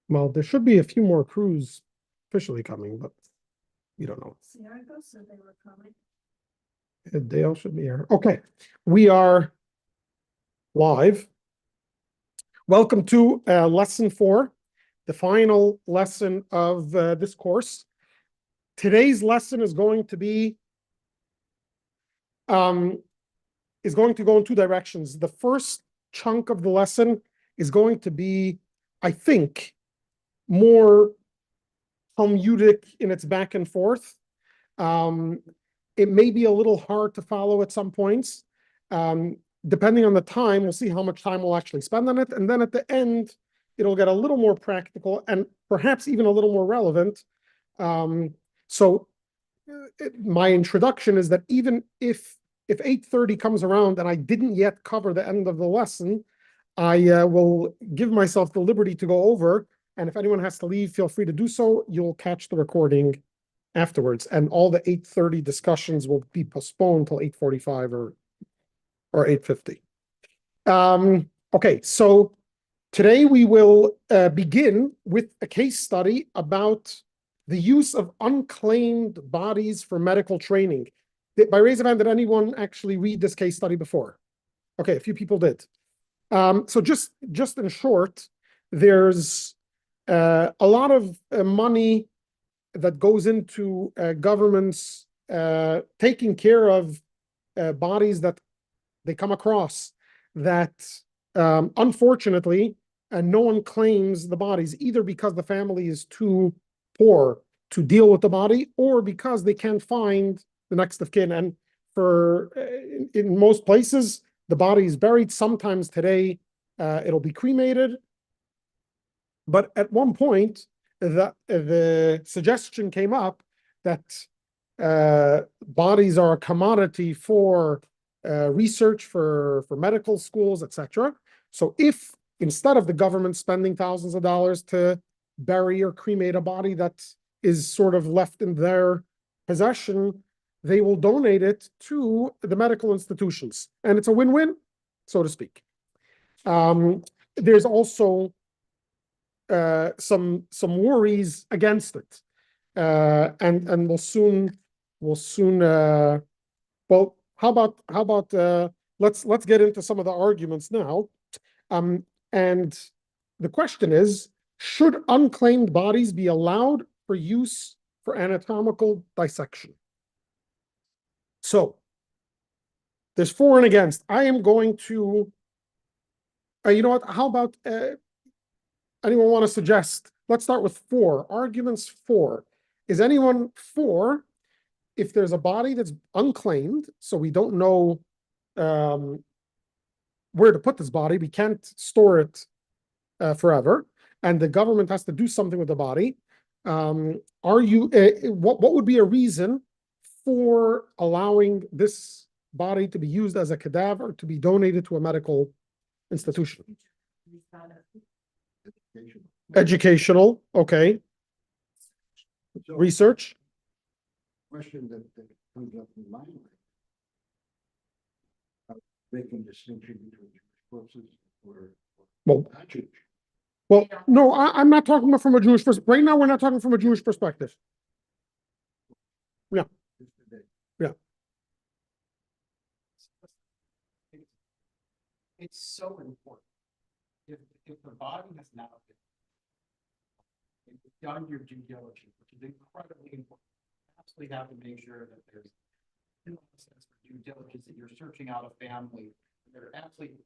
Well, there should be a few more crews officially coming, but we don't know. Dale should be here. Okay, we are live. Welcome to lesson 4, the final lesson of this course. Today's lesson is going to be go in 2 directions. The first chunk of the lesson is going to be, I think, more Talmudic in its back and forth. It may be a little hard to follow at some points. Depending on the time, we'll see how much time we'll actually spend on it. And then at the end, it'll get a little more practical and perhaps even a little more relevant. My introduction is that even if 8:30 comes around and I didn't yet cover the end of the lesson, I will give myself the liberty to go over. And if anyone has to leave, feel free to do so. You'll catch the recording afterwards. And all the 8:30 discussions will be postponed till 8:45 or 8:50. Okay, so today we will begin with a case study about the use of unclaimed bodies for medical training. By raise of hand, did anyone actually read this case study before? Okay, a few people did. So just in short, there's a lot of money that goes into governments taking care of bodies that they come across that unfortunately no one claims the bodies, either because the family is too poor to deal with the body or because they can't find the next of kin. And in most places, the body is buried. Sometimes today it'll be cremated. But at one point, the suggestion came up that bodies are a commodity for research, for medical schools, etc. So if instead of the government spending thousands of dollars to bury or cremate a body that is sort of left in their possession, they will donate it to the medical institutions. And it's a win-win, so to speak. There's also some worries against it, and we'll soon. Well, how about let's get into some of the arguments now. And the question is, should unclaimed bodies be allowed for use for anatomical dissection? So there's for and against. I am going to. You know what? How about anyone want to suggest? Let's start with 4 arguments. 4. Is anyone for if there's a body that's unclaimed, so we don't know where to put this body, we can't store it forever, and the government has to do something with the body? What would be a reason for allowing this body to be used as a cadaver to be donated to a medical institution? Educational, okay. Research. Question that comes up in my mind: making distinction between Jewish corpses or not Jewish. Well, no, I'm not talking about from a Jewish perspective. Right now, we're not talking from a Jewish perspective. Yeah. Yeah. It's so important. If the body has not been done your due diligence, which is incredibly important, you absolutely have to make sure that there's no sense for due diligence, that you're searching out a family. They're absolutely,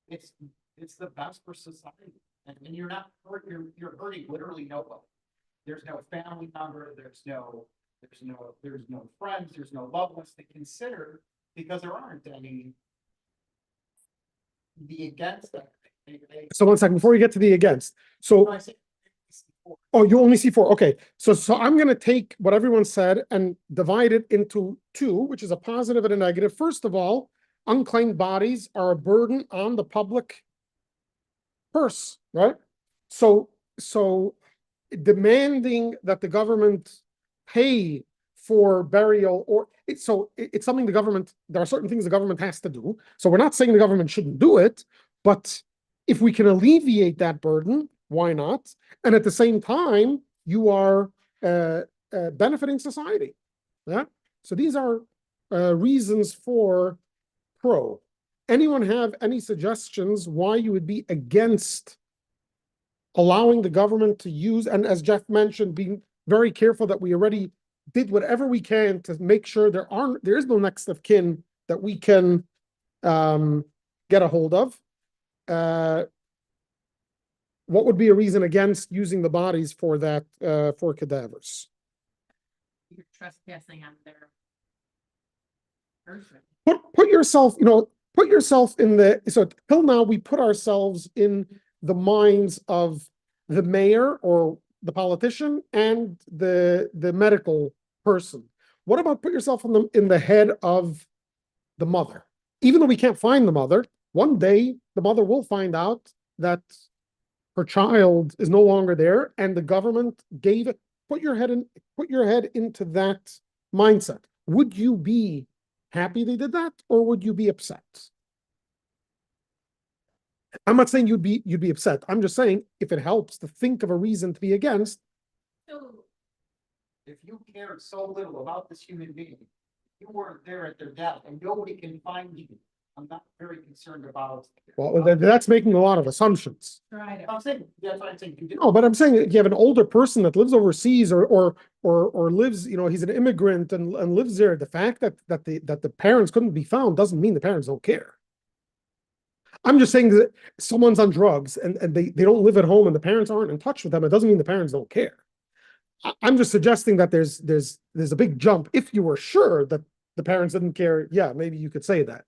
it's the best for society, and you're not you're hurting literally nobody. There's no family member. There's no friends. There's no loved ones to consider, because there aren't any. The against that. So 1 second before we get to the against. So, oh, you only see 4. Okay. So I'm going to take what everyone said and divide it into 2, which is a positive and a negative. First of all, unclaimed bodies are a burden on the public purse, right? So demanding that the government pay for burial, or it's something the government, there are certain things the government has to do. So we're not saying the government shouldn't do it, but if we can alleviate that burden, why not? And at the same time, you are benefiting society. Yeah. So these are reasons for pro. Anyone have any suggestions why you would be against allowing the government to use, and as Jeff mentioned, being very careful that we already did whatever we can to make sure there is no next of kin that we can get a hold of. What would be a reason against using the bodies for that, for cadavers? You're trespassing on their person. Put yourself, put yourself in so till now we put ourselves in the minds of the mayor or the politician and the medical person. What about put yourself in the head of the mother? Even though we can't find the mother, one day the mother will find out that her child is no longer there, and the government gave it. Put your head into that mindset. Would you be happy they did that, or would you be upset? I'm not saying you'd be upset. I'm just saying if it helps to think of a reason to be against. So If you cared so little about this human being, you weren't there at their death and nobody can find you. I'm not very concerned about. Well, that's making a lot of assumptions. try to. I'm saying, that's what I'm saying. You did. No, but I'm saying if you have an older person that lives overseas or lives, he's an immigrant and lives there, the fact that the parents couldn't be found doesn't mean the parents don't care. I'm just saying that someone's on drugs and they don't live at home and the parents aren't in touch with them. It doesn't mean the parents don't care. I'm just suggesting that there's a big jump. If you were sure that the parents didn't care, yeah, maybe you could say that.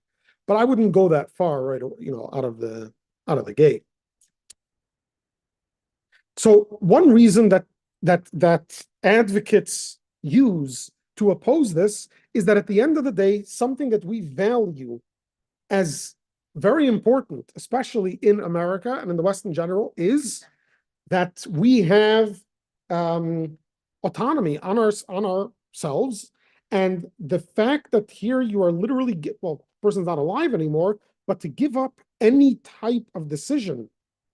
But I wouldn't go that far, right? Out of the gate. So one reason that advocates use to oppose this is that at the end of the day, something that we value as very important, especially in America and in the West in general, is that we have autonomy on ourselves. And the fact that here you are literally person's not alive anymore, but to give up any type of decision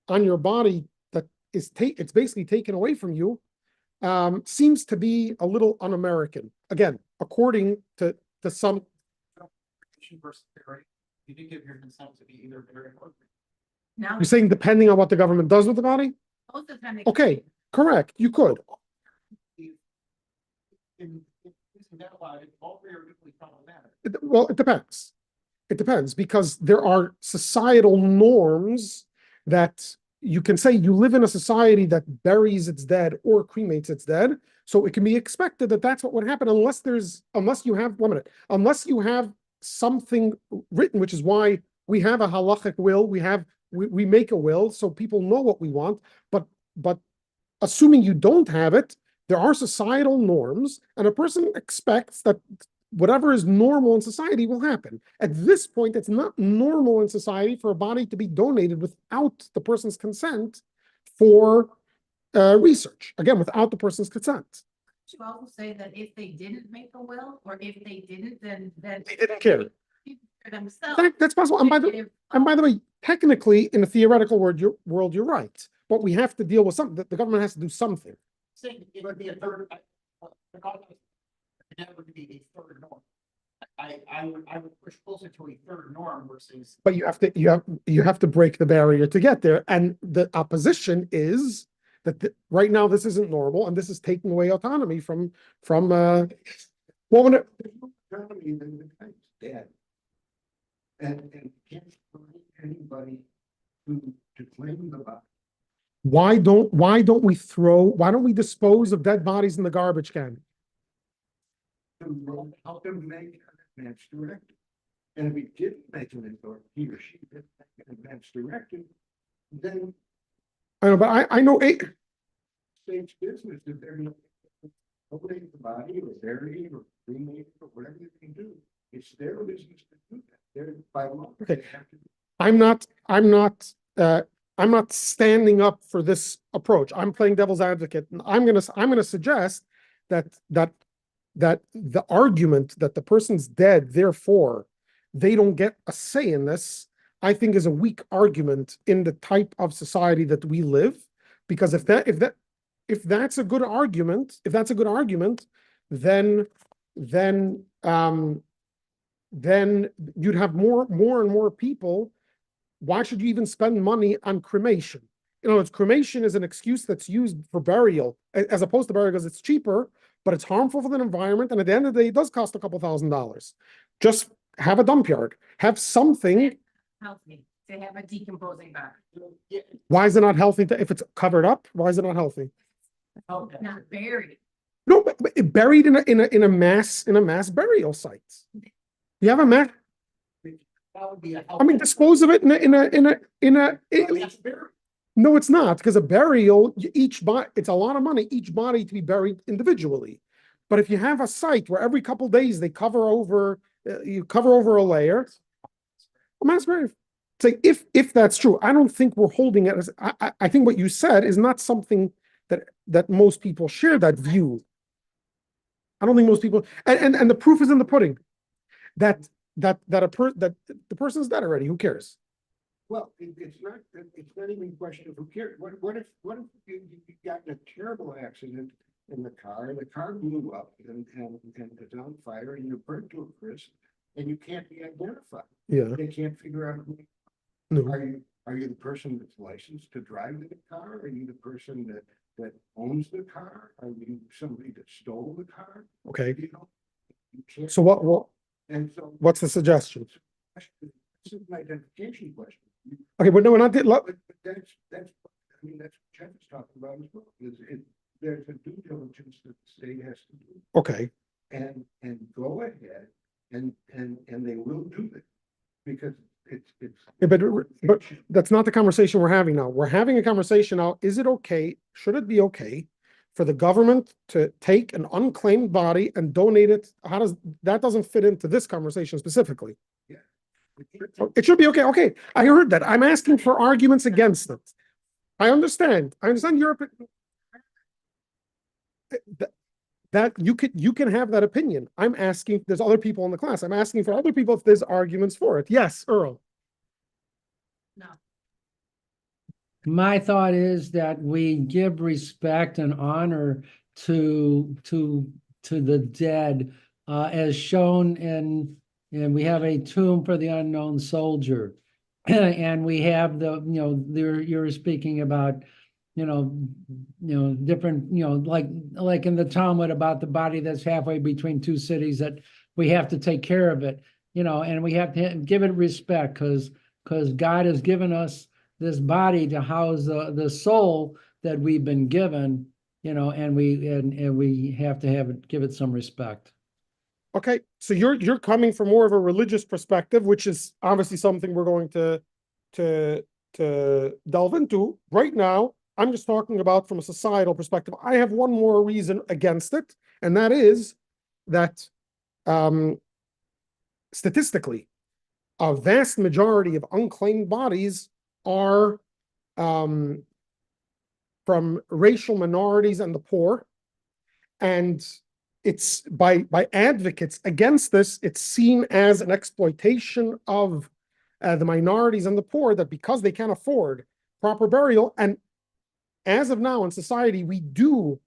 on your body that it's basically taken away from you, seems to be a little un-American. Again, according to some. You did give your consent to be either very or. Now, You're saying depending on what the government does with the body? most of the time. Okay, correct. You could. In using that line, all three are equally problematic. Well, it depends. It depends because there are societal norms that you can say you live in a society that buries its dead or cremates its dead. So it can be expected that that's what would happen unless you have something written, which is why we have a halachic will. We make a will so people know what we want. But assuming you don't have it, there are societal norms, and a person expects that whatever is normal in society will happen. At this point, it's not normal in society for a body to be donated without the person's consent for research. Again, without the person's consent. You also say that if they didn't make a will, or if they didn't, then They didn't care. for themselves. That's possible. And by the way, technically, in the theoretical world, you're right. But we have to deal with something. The government has to do something. Saying it would be a third. That would be a third norm. I would push closer to a third norm versus. But you have to break the barrier to get there. And the opposition is that right now this isn't normal, and this is taking away autonomy from when it, Autonomy, then the guy's dead. And can't find anybody to claim the body. why don't we dispose of dead bodies in the garbage can? To help him make an advance directive. And if he didn't make an advance, he or she didn't make an advance directive, then I know, but I know state's business if they're not donating the body or burying or cremating or whatever you can do. It's their business to do that. They're by law. Okay. They have to do. I'm not standing up for this approach. I'm playing devil's advocate, and I'm gonna suggest that that the argument that the person's dead, therefore they don't get a say in this, I think is a weak argument in the type of society that we live. Because if that's a good argument, then then you'd have more and more people. Why should you even spend money on cremation? You know, cremation is an excuse that's used for burial as opposed to burial because it's cheaper, but it's harmful for the environment. And at the end of the day, it does cost a couple $1,000s. Just have a dump yard, have something. Healthy to have a decomposing body, Why is it not healthy if it's covered up? Why is it not healthy? not buried. No, but buried in a mass burial site. You have a mass. That would be a. I mean, dispose of it no, it's not, because a burial, it's a lot of money, each body to be buried individually. But if you have a site where every couple days they you cover over a layer, a mass grave. Say if that's true, I don't think we're holding it as I think what you said is not something that most people share that view. I don't think most people, and the proof is in the pudding. That the person's dead already. Who cares? Well, it's not even a question of who cares. What if you got in a terrible accident in the car blew up and it's on fire and you're burnt to a crisp and you can't be identified. Yeah. They can't figure out who. No. Are you the person that's licensed to drive the car? Are you the person that owns the car? Are you somebody that stole the car? Okay. You know, you can't. So what? And so What's the suggestion? this is an identification question. Okay, but no, we're not. But that's, I mean, that's what Jeff is talking about as well, there's a due diligence that the state has to do. Okay. And go ahead and they will do it. Because it's. Yeah, but that's not the conversation we're having now. We're having a conversation now. Is it okay? Should it be okay for the government to take an unclaimed body and donate it? That doesn't fit into this conversation specifically? It should be okay. Okay, I heard that. I'm asking for arguments against it. I understand your opinion. That you can have that opinion. I'm asking, there's other people in the class. I'm asking for other people if there's arguments for it. Yes, Earl. No. My thought is that we give respect and honor to the dead, as shown in. And we have a tomb for the unknown soldier. And we have you're speaking about, different, like in the Talmud about the body that's halfway between two cities that we have to take care of it, and we have to give it respect because God has given us this body to house the soul that we've been given, and we have to give it some respect. Okay, so you're coming from more of a religious perspective, which is obviously something we're going to delve into. Right now, I'm just talking about from a societal perspective. I have one more reason against it, and that is that statistically, a vast majority of unclaimed bodies are from racial minorities and the poor, and it's by advocates against this, it's seen as an exploitation of the minorities and the poor, that because they can't afford proper burial, and as of now in society, we do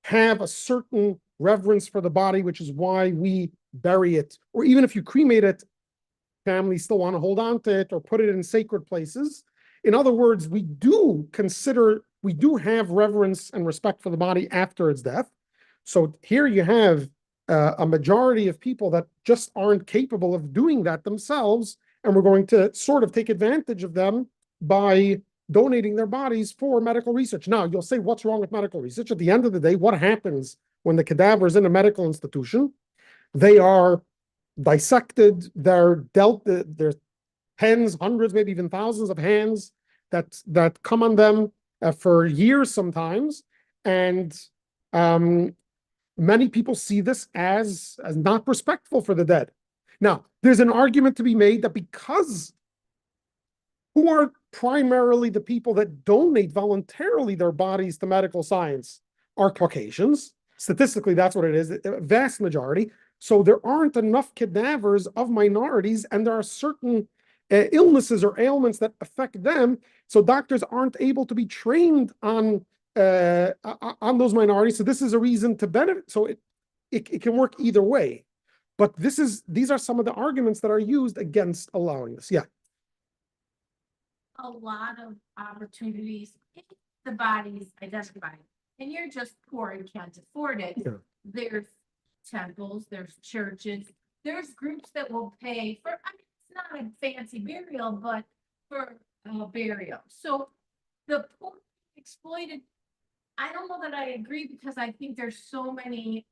have a certain reverence for the body, which is why we bury it, or even if you cremate it, families still want to hold on to it or put it in sacred places. In other words, we do have reverence and respect for the body after its death. So here you have a majority of people that just aren't capable of doing that themselves, and we're going to sort of take advantage of them by donating their bodies for medical research. Now, you'll say, what's wrong with medical research? At the end of the day, what happens when the cadaver is in a medical institution? They are dissected, there's tens, hundreds, maybe even thousands of hands that come on them for years sometimes, and many people see this as not respectful for the dead. Now, there's an argument to be made that because who are primarily the people that donate voluntarily their bodies to medical science are Caucasians. Statistically, that's what it is, a vast majority. So there aren't enough cadavers of minorities, and there are certain illnesses or ailments that affect them. So doctors aren't able to be trained on those minorities. So this is a reason to benefit. So it can work either way. But these are some of the arguments that are used against allowing this. Yeah. A lot of opportunities, if the body's identified, and you're just poor and can't afford it. Yeah. There's temples, there's churches, there's groups that will pay for, I mean, it's not a fancy burial, but for a burial. So the poor exploited, I don't know that I agree, because I think there's so many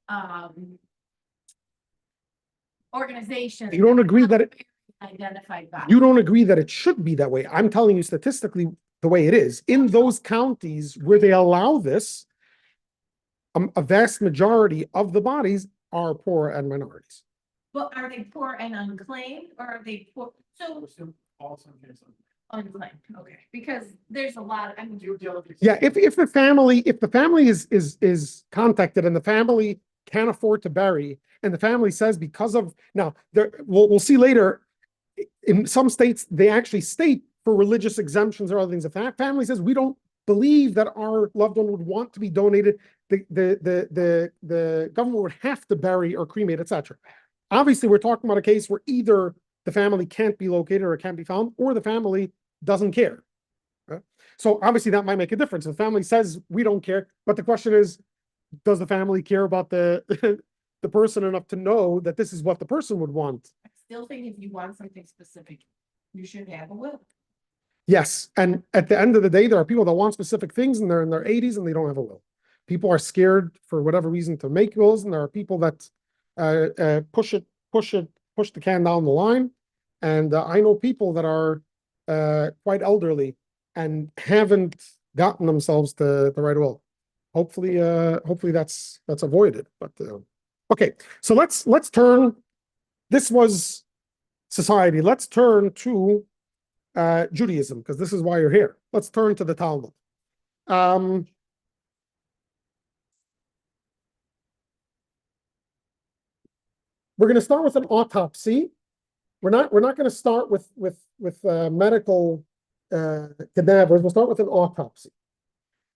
organizations. You don't agree that Identified by. You don't agree that it should be that way. I'm telling you statistically the way it is. In those counties where they allow this, a vast majority of the bodies are poor and minorities. But are they poor and unclaimed, or are they poor? So Also, there's unclaimed, okay, because there's a lot, I mean. due diligence. Yeah, if the family is contacted and the family can't afford to bury, and the family says because of now there we'll see later, in some states they actually state for religious exemptions or other things. If that family says we don't believe that our loved one would want to be donated, the government would have to bury or cremate, etc. Obviously, we're talking about a case where either the family can't be located or can't be found, or the family doesn't care. Right? So obviously that might make a difference. If the family says we don't care, but the question is, does the family care about the the person enough to know that this is what the person would want? I still think if you want something specific, you should have a will. Yes, and at the end of the day, there are people that want specific things and they're in their 80s and they don't have a will. People are scared for whatever reason to make wills, and there are people that push the can down the line. And I know people that are quite elderly and haven't gotten themselves to the right will. Hopefully that's avoided. But okay, so let's turn. This was society. Let's turn to Judaism, because this is why you're here. Let's turn to the Talmud. We're going to start with an autopsy. We're not going to start with medical cadavers. We'll start with an autopsy.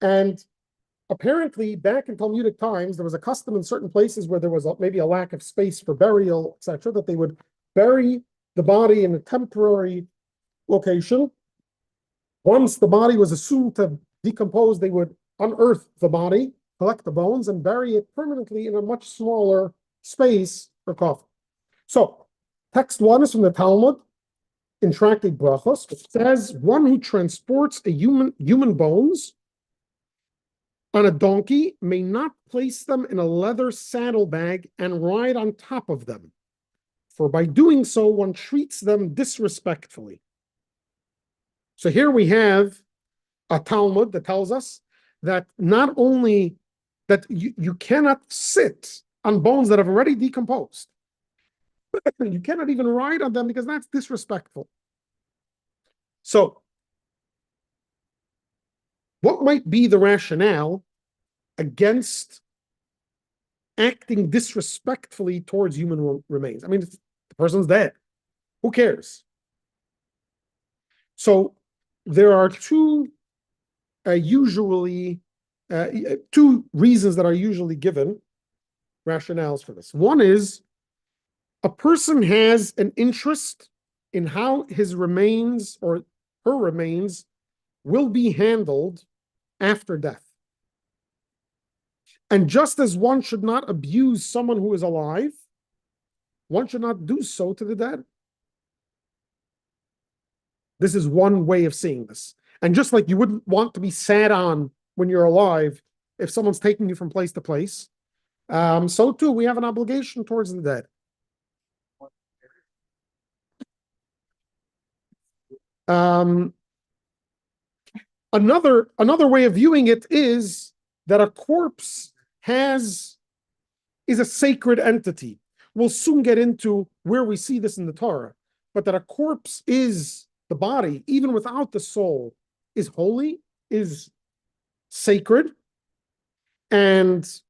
And apparently, back in Talmudic times, there was a custom in certain places where there was maybe a lack of space for burial, etc., that they would bury the body in a temporary location. Once the body was assumed to decompose, they would unearth the body, collect the bones, and bury it permanently in a much smaller space or coffin. So, text 1 is from the Talmud in Tractate Brachos, which says, one who transports a human bones on a donkey may not place them in a leather saddlebag and ride on top of them, for by doing so, one treats them disrespectfully. So here we have a Talmud that tells us that not only that you cannot sit on bones that have already decomposed, you cannot even ride on them because that's disrespectful. So, what might be the rationale against acting disrespectfully towards human remains? I mean, the person's dead. Who cares? So, there are two reasons that are usually given, rationales for this. One is a person has an interest in how his remains or her remains will be handled after death. And just as one should not abuse someone who is alive, one should not do so to the dead. This is one way of seeing this. And just like you wouldn't want to be sat on when you're alive if someone's taking you from place to place, so too we have an obligation towards the dead. Another way of viewing it is that a corpse is a sacred entity. We'll soon get into where we see this in the Torah, but that a corpse is the body, even without the soul, is holy, is sacred, and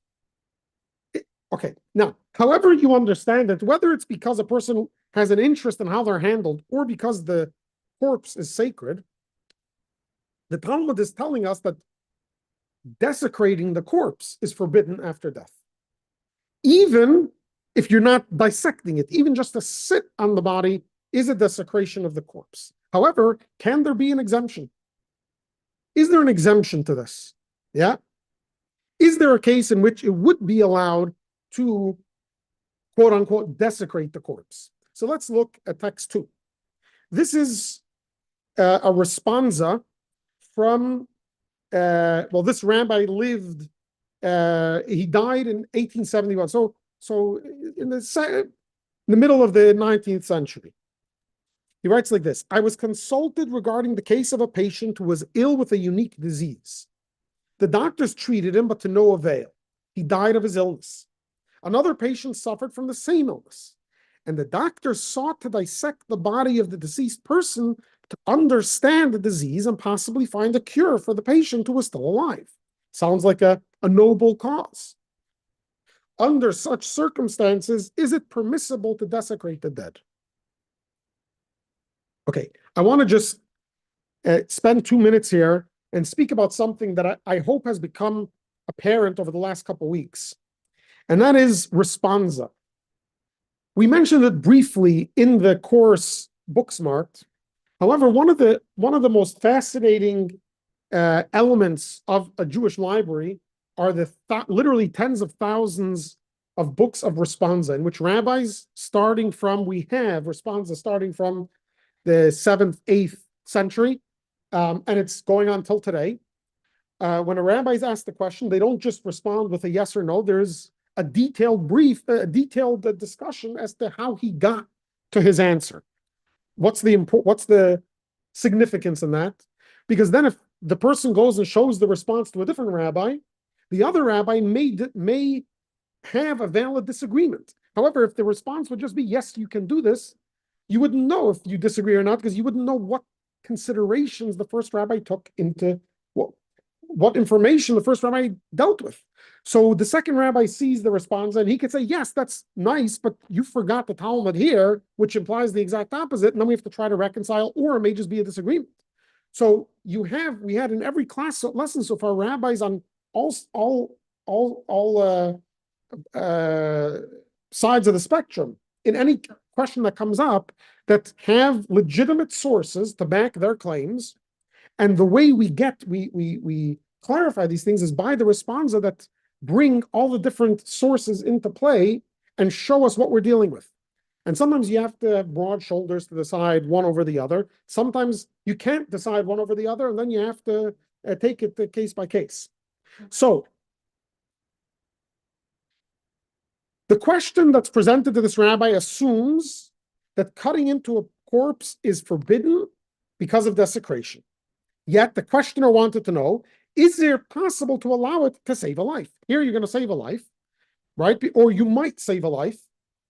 Okay, now, however you understand it, whether it's because a person has an interest in how they're handled or because the corpse is sacred, the Talmud is telling us that desecrating the corpse is forbidden after death. Even if you're not dissecting it, even just to sit on the body is a desecration of the corpse. However, can there be an exemption? Is there an exemption to this? Yeah. Is there a case in which it would be allowed to, quote unquote, desecrate the corpse? So let's look at text 2. This is a responsa from, well, this rabbi lived, he died in 1871. So in the middle of the 19th century. He writes like this: I was consulted regarding the case of a patient who was ill with a unique disease. The doctors treated him, but to no avail. He died of his illness. Another patient suffered from the same illness, and the doctors sought to dissect the body of the deceased person to understand the disease and possibly find a cure for the patient who was still alive. Sounds like a noble cause. Under such circumstances, is it permissible to desecrate the dead? Okay, I want to just spend 2 minutes here and speak about something that I hope has become apparent over the last couple of weeks, and that is responsa. We mentioned it briefly in the course Booksmart. However, one of the most fascinating elements of a Jewish library are the literally tens of thousands of books of responsa, in which rabbis we have responsa starting from the 7th, 8th century, and it's going on till today. When a rabbi is asked the question, they don't just respond with a yes or no. There's a detailed discussion as to how he got to his answer. What's the significance in that? Because then if the person goes and shows the response to a different rabbi, the other rabbi may have a valid disagreement. However, if the response would just be, yes, you can do this, you wouldn't know if you disagree or not, because you wouldn't know what considerations the first rabbi took into what information the first rabbi dealt with. So the second rabbi sees the response and he could say, yes, that's nice, but you forgot the Talmud here, which implies the exact opposite. And then we have to try to reconcile, or it may just be a disagreement. So we had in every class lesson so far, rabbis on all sides of the spectrum, in any question that comes up, that have legitimate sources to back their claims. And the way we clarify these things is by the responsa that bring all the different sources into play and show us what we're dealing with. And sometimes you have to have broad shoulders to decide one over the other. Sometimes you can't decide one over the other, and then you have to take it case by case. So the question that's presented to this rabbi assumes that cutting into a corpse is forbidden because of desecration. Yet the questioner wanted to know, is it possible to allow it to save a life? Here you're going to save a life, right? Or you might save a life.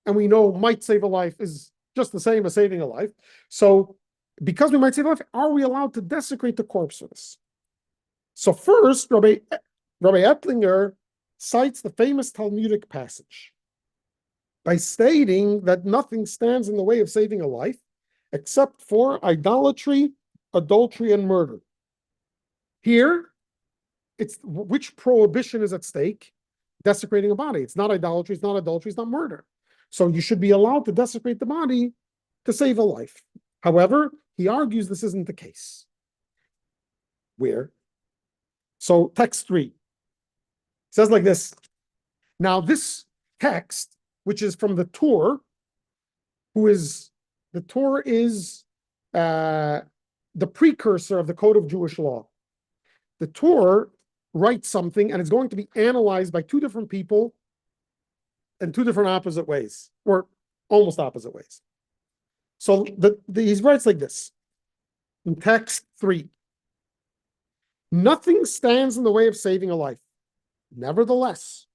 And we know might save a life is just the same as saving a life. So because we might save a life, are we allowed to desecrate the corpse for this? So first, Rabbi Ettlinger cites the famous Talmudic passage by stating that nothing stands in the way of saving a life except for idolatry, adultery, and murder. Here, it's which prohibition is at stake? Desecrating a body. It's not idolatry, it's not adultery, it's not murder. So you should be allowed to desecrate the body to save a life. However, he argues this isn't the case. Where? So text 3 says like this. Now this text, which is from the Torah, the Torah is the precursor of the Code of Jewish Law. The Torah writes something and it's going to be analyzed by two different people in two different opposite ways, or almost opposite ways. So he writes like this in text 3. Nothing stands in the way of saving a life. Nevertheless,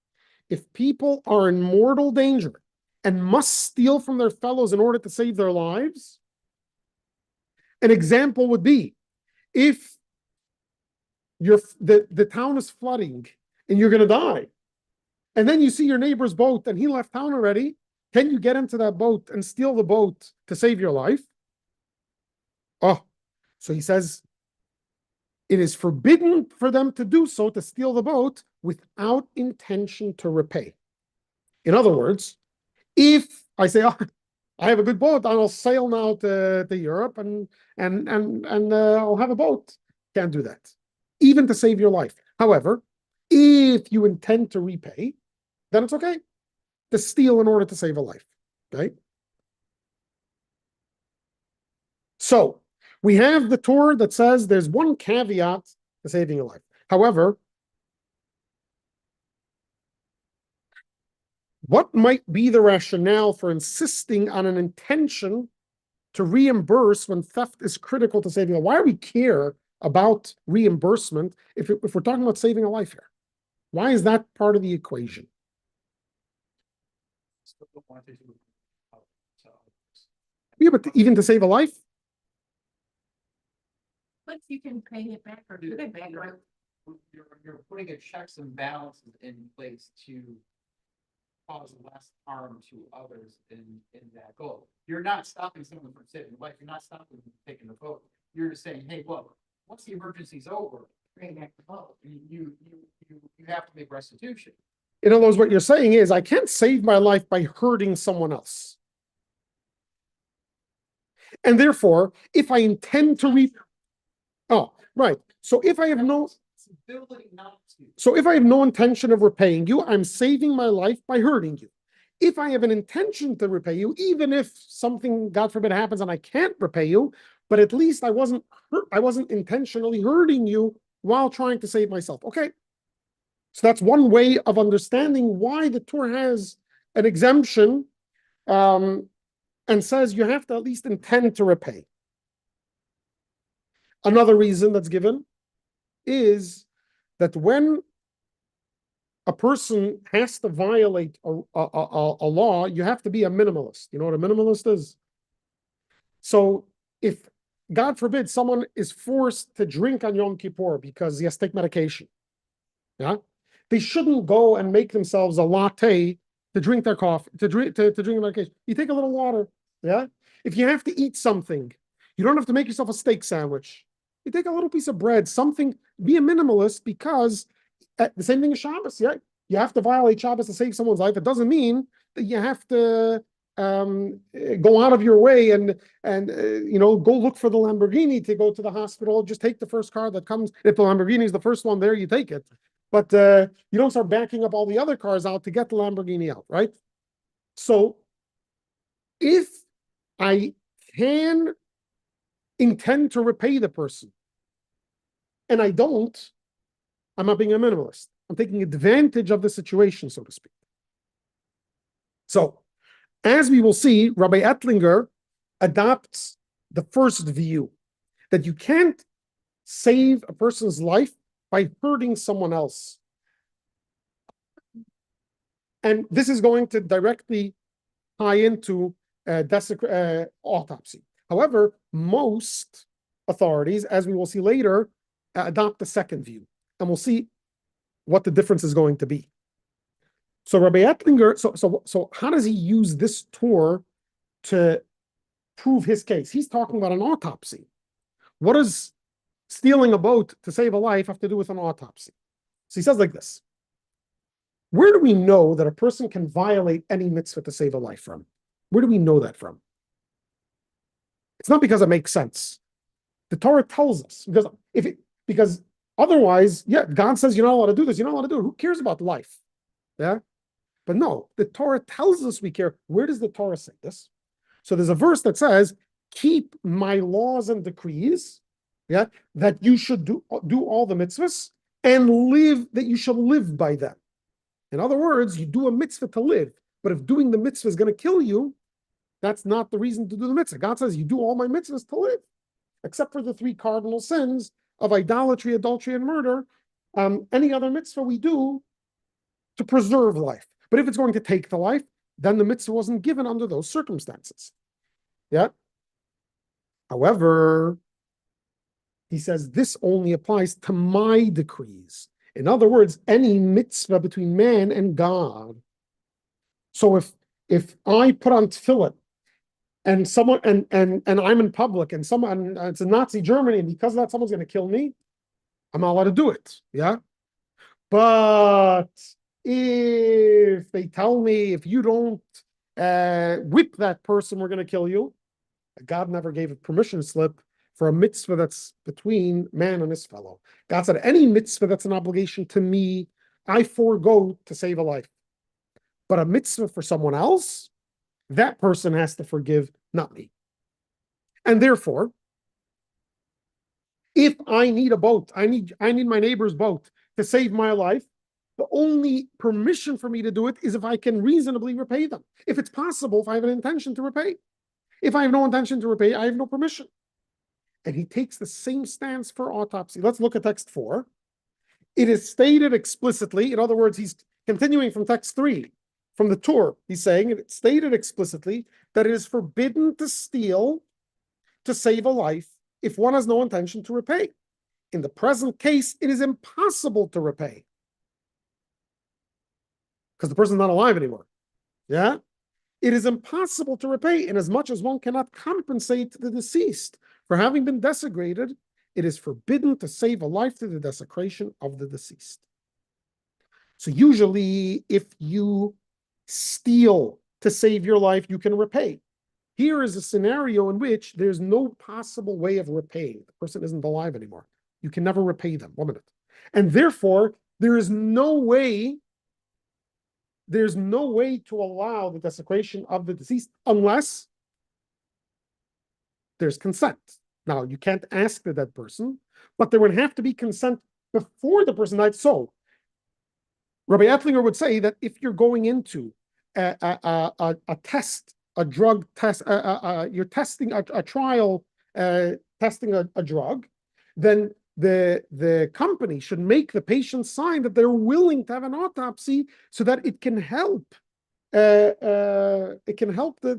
if people are in mortal danger and must steal from their fellows in order to save their lives, an example would be if the town is flooding and you're going to die, and then you see your neighbor's boat and he left town already, can you get into that boat and steal the boat to save your life? Oh, so he says, it is forbidden for them to do so, to steal the boat without intention to repay. In other words, if I say, oh, I have a good boat, I'll sail now to Europe and I'll have a boat. Can't do that, even to save your life. However, if you intend to repay, then it's okay to steal in order to save a life. Okay. So we have the Torah that says there's one caveat to saving a life. However, what might be the rationale for insisting on an intention to reimburse when theft is critical to saving a life? Why do we care about reimbursement if we're talking about saving a life here? Why is that part of the equation? Yeah, but even to save a life? But you can pay it back or put it back, right? You're putting a checks and balances in place to cause less harm to others in that goal. You're not stopping someone from saving life. You're not stopping them from taking the vote. You're just saying, hey, look, once the emergency's over, bring back the vote. You have to make restitution. In other words, what you're saying is, I can't save my life by hurting someone else. And therefore, if I intend to oh, right. So if I have no, Ability not to. so if I have no intention of repaying you, I'm saving my life by hurting you. If I have an intention to repay you, even if something, God forbid, happens and I can't repay you, but at least I wasn't intentionally hurting you while trying to save myself. Okay. So that's one way of understanding why the Torah has an exemption and says you have to at least intend to repay. Another reason that's given is that when a person has to violate a law, you have to be a minimalist. You know what a minimalist is? So if, God forbid, someone is forced to drink on Yom Kippur because he has to take medication, yeah, they shouldn't go and make themselves a latte to drink their coffee, to drink medication. You take a little water, yeah. If you have to eat something, you don't have to make yourself a steak sandwich. You take a little piece of bread, something. Be a minimalist, because the same thing as Shabbos, yeah. You have to violate Shabbos to save someone's life. It doesn't mean that you have to go out of your way and go look for the Lamborghini to go to the hospital. Just take the first car that comes. If the Lamborghini is the first one there, you take it. But you don't start backing up all the other cars out to get the Lamborghini out, right? So if I can intend to repay the person and I don't, I'm not being a minimalist. I'm taking advantage of the situation, so to speak. So, as we will see, Rabbi Ettlinger adopts the first view that you can't save a person's life by hurting someone else. And this is going to directly tie into autopsy. However, most authorities, as we will see later, adopt the second view. And we'll see what the difference is going to be. So Rabbi Ettlinger, so how does he use this Torah to prove his case? He's talking about an autopsy. What does stealing a boat to save a life have to do with an autopsy? So he says like this: where do we know that a person can violate any mitzvah to save a life from? Where do we know that from? It's not because it makes sense. The Torah tells us, because otherwise, yeah, God says you're not allowed to do this, you're not allowed to do it. Who cares about life? Yeah. But no, the Torah tells us we care. Where does the Torah say this? So there's a verse that says, keep my laws and decrees, yeah, that you should do all the mitzvahs and live, that you shall live by them. In other words, you do a mitzvah to live, but if doing the mitzvah is going to kill you, that's not the reason to do the mitzvah. God says you do all my mitzvahs to live, except for the 3 cardinal sins of idolatry, adultery, and murder. Any other mitzvah we do to preserve life. But if it's going to take the life, then the mitzvah wasn't given under those circumstances. Yeah. However, he says this only applies to my decrees. In other words, any mitzvah between man and God. So if I put on tefillin and someone and I'm in public and someone it's in Nazi Germany and because of that someone's going to kill me, I'm not allowed to do it. Yeah. But if they tell me if you don't whip that person, we're going to kill you. God never gave a permission slip for a mitzvah that's between man and his fellow. God said, any mitzvah that's an obligation to me, I forego to save a life. But a mitzvah for someone else, that person has to forgive, not me. And therefore, if I need a boat, I need my neighbor's boat to save my life, the only permission for me to do it is if I can reasonably repay them. If it's possible, if I have an intention to repay. If I have no intention to repay, I have no permission. And he takes the same stance for autopsy. Let's look at text 4. It is stated explicitly, in other words, he's continuing from text 3, from the Torah. He's saying it's stated explicitly that it is forbidden to steal to save a life if one has no intention to repay. In the present case, it is impossible to repay because the person's not alive anymore. Yeah? It is impossible to repay, in as much as one cannot compensate the deceased for having been desecrated. It is forbidden to save a life through the desecration of the deceased. So usually, if you steal to save your life, you can repay. Here is a scenario in which there's no possible way of repaying. The person isn't alive anymore. You can never repay them. 1 minute. And therefore, there is no way to allow the desecration of the deceased unless there's consent. Now, you can't ask the dead person, but there would have to be consent before the person died. So, Rabbi Ettlinger would say that if you're going into a test, a drug test, you're testing a trial, testing a drug, then the company should make the patient sign that they're willing to have an autopsy so that it can help the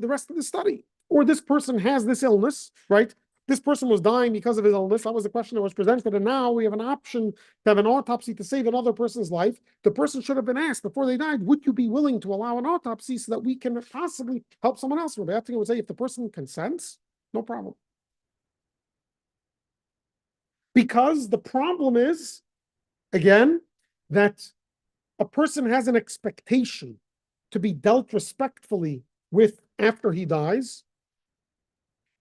rest of the study. Or this person has this illness, right? This person was dying because of his illness. That was the question that was presented. And now we have an option to have an autopsy to save another person's life. The person should have been asked before they died, would you be willing to allow an autopsy so that we can possibly help someone else? Rabbi Ettlinger would say, if the person consents, no problem. Because the problem is, again, that a person has an expectation to be dealt respectfully with after he dies,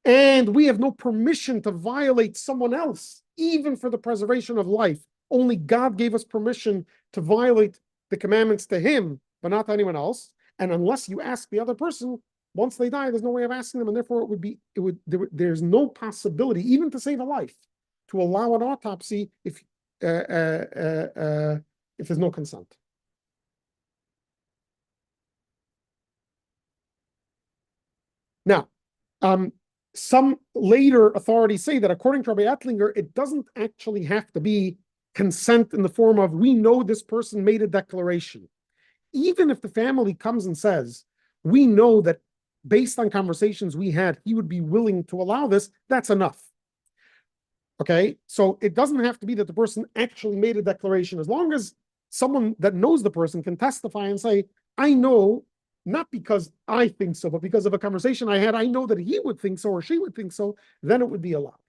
and we have no permission to violate someone else, even for the preservation of life. Only God gave us permission to violate the commandments to him, but not to anyone else. And unless you ask the other person, once they die, there's no way of asking them, and therefore there's no possibility, even to save a life, to allow an autopsy if there's no consent. Now, some later authorities say that according to Rabbi Ettlinger, it doesn't actually have to be consent in the form of, we know this person made a declaration. Even if the family comes and says, we know that based on conversations we had, he would be willing to allow this, that's enough. Okay, so it doesn't have to be that the person actually made a declaration. As long as someone that knows the person can testify and say, I know, not because I think so, but because of a conversation I had, I know that he would think so or she would think so, then it would be allowed.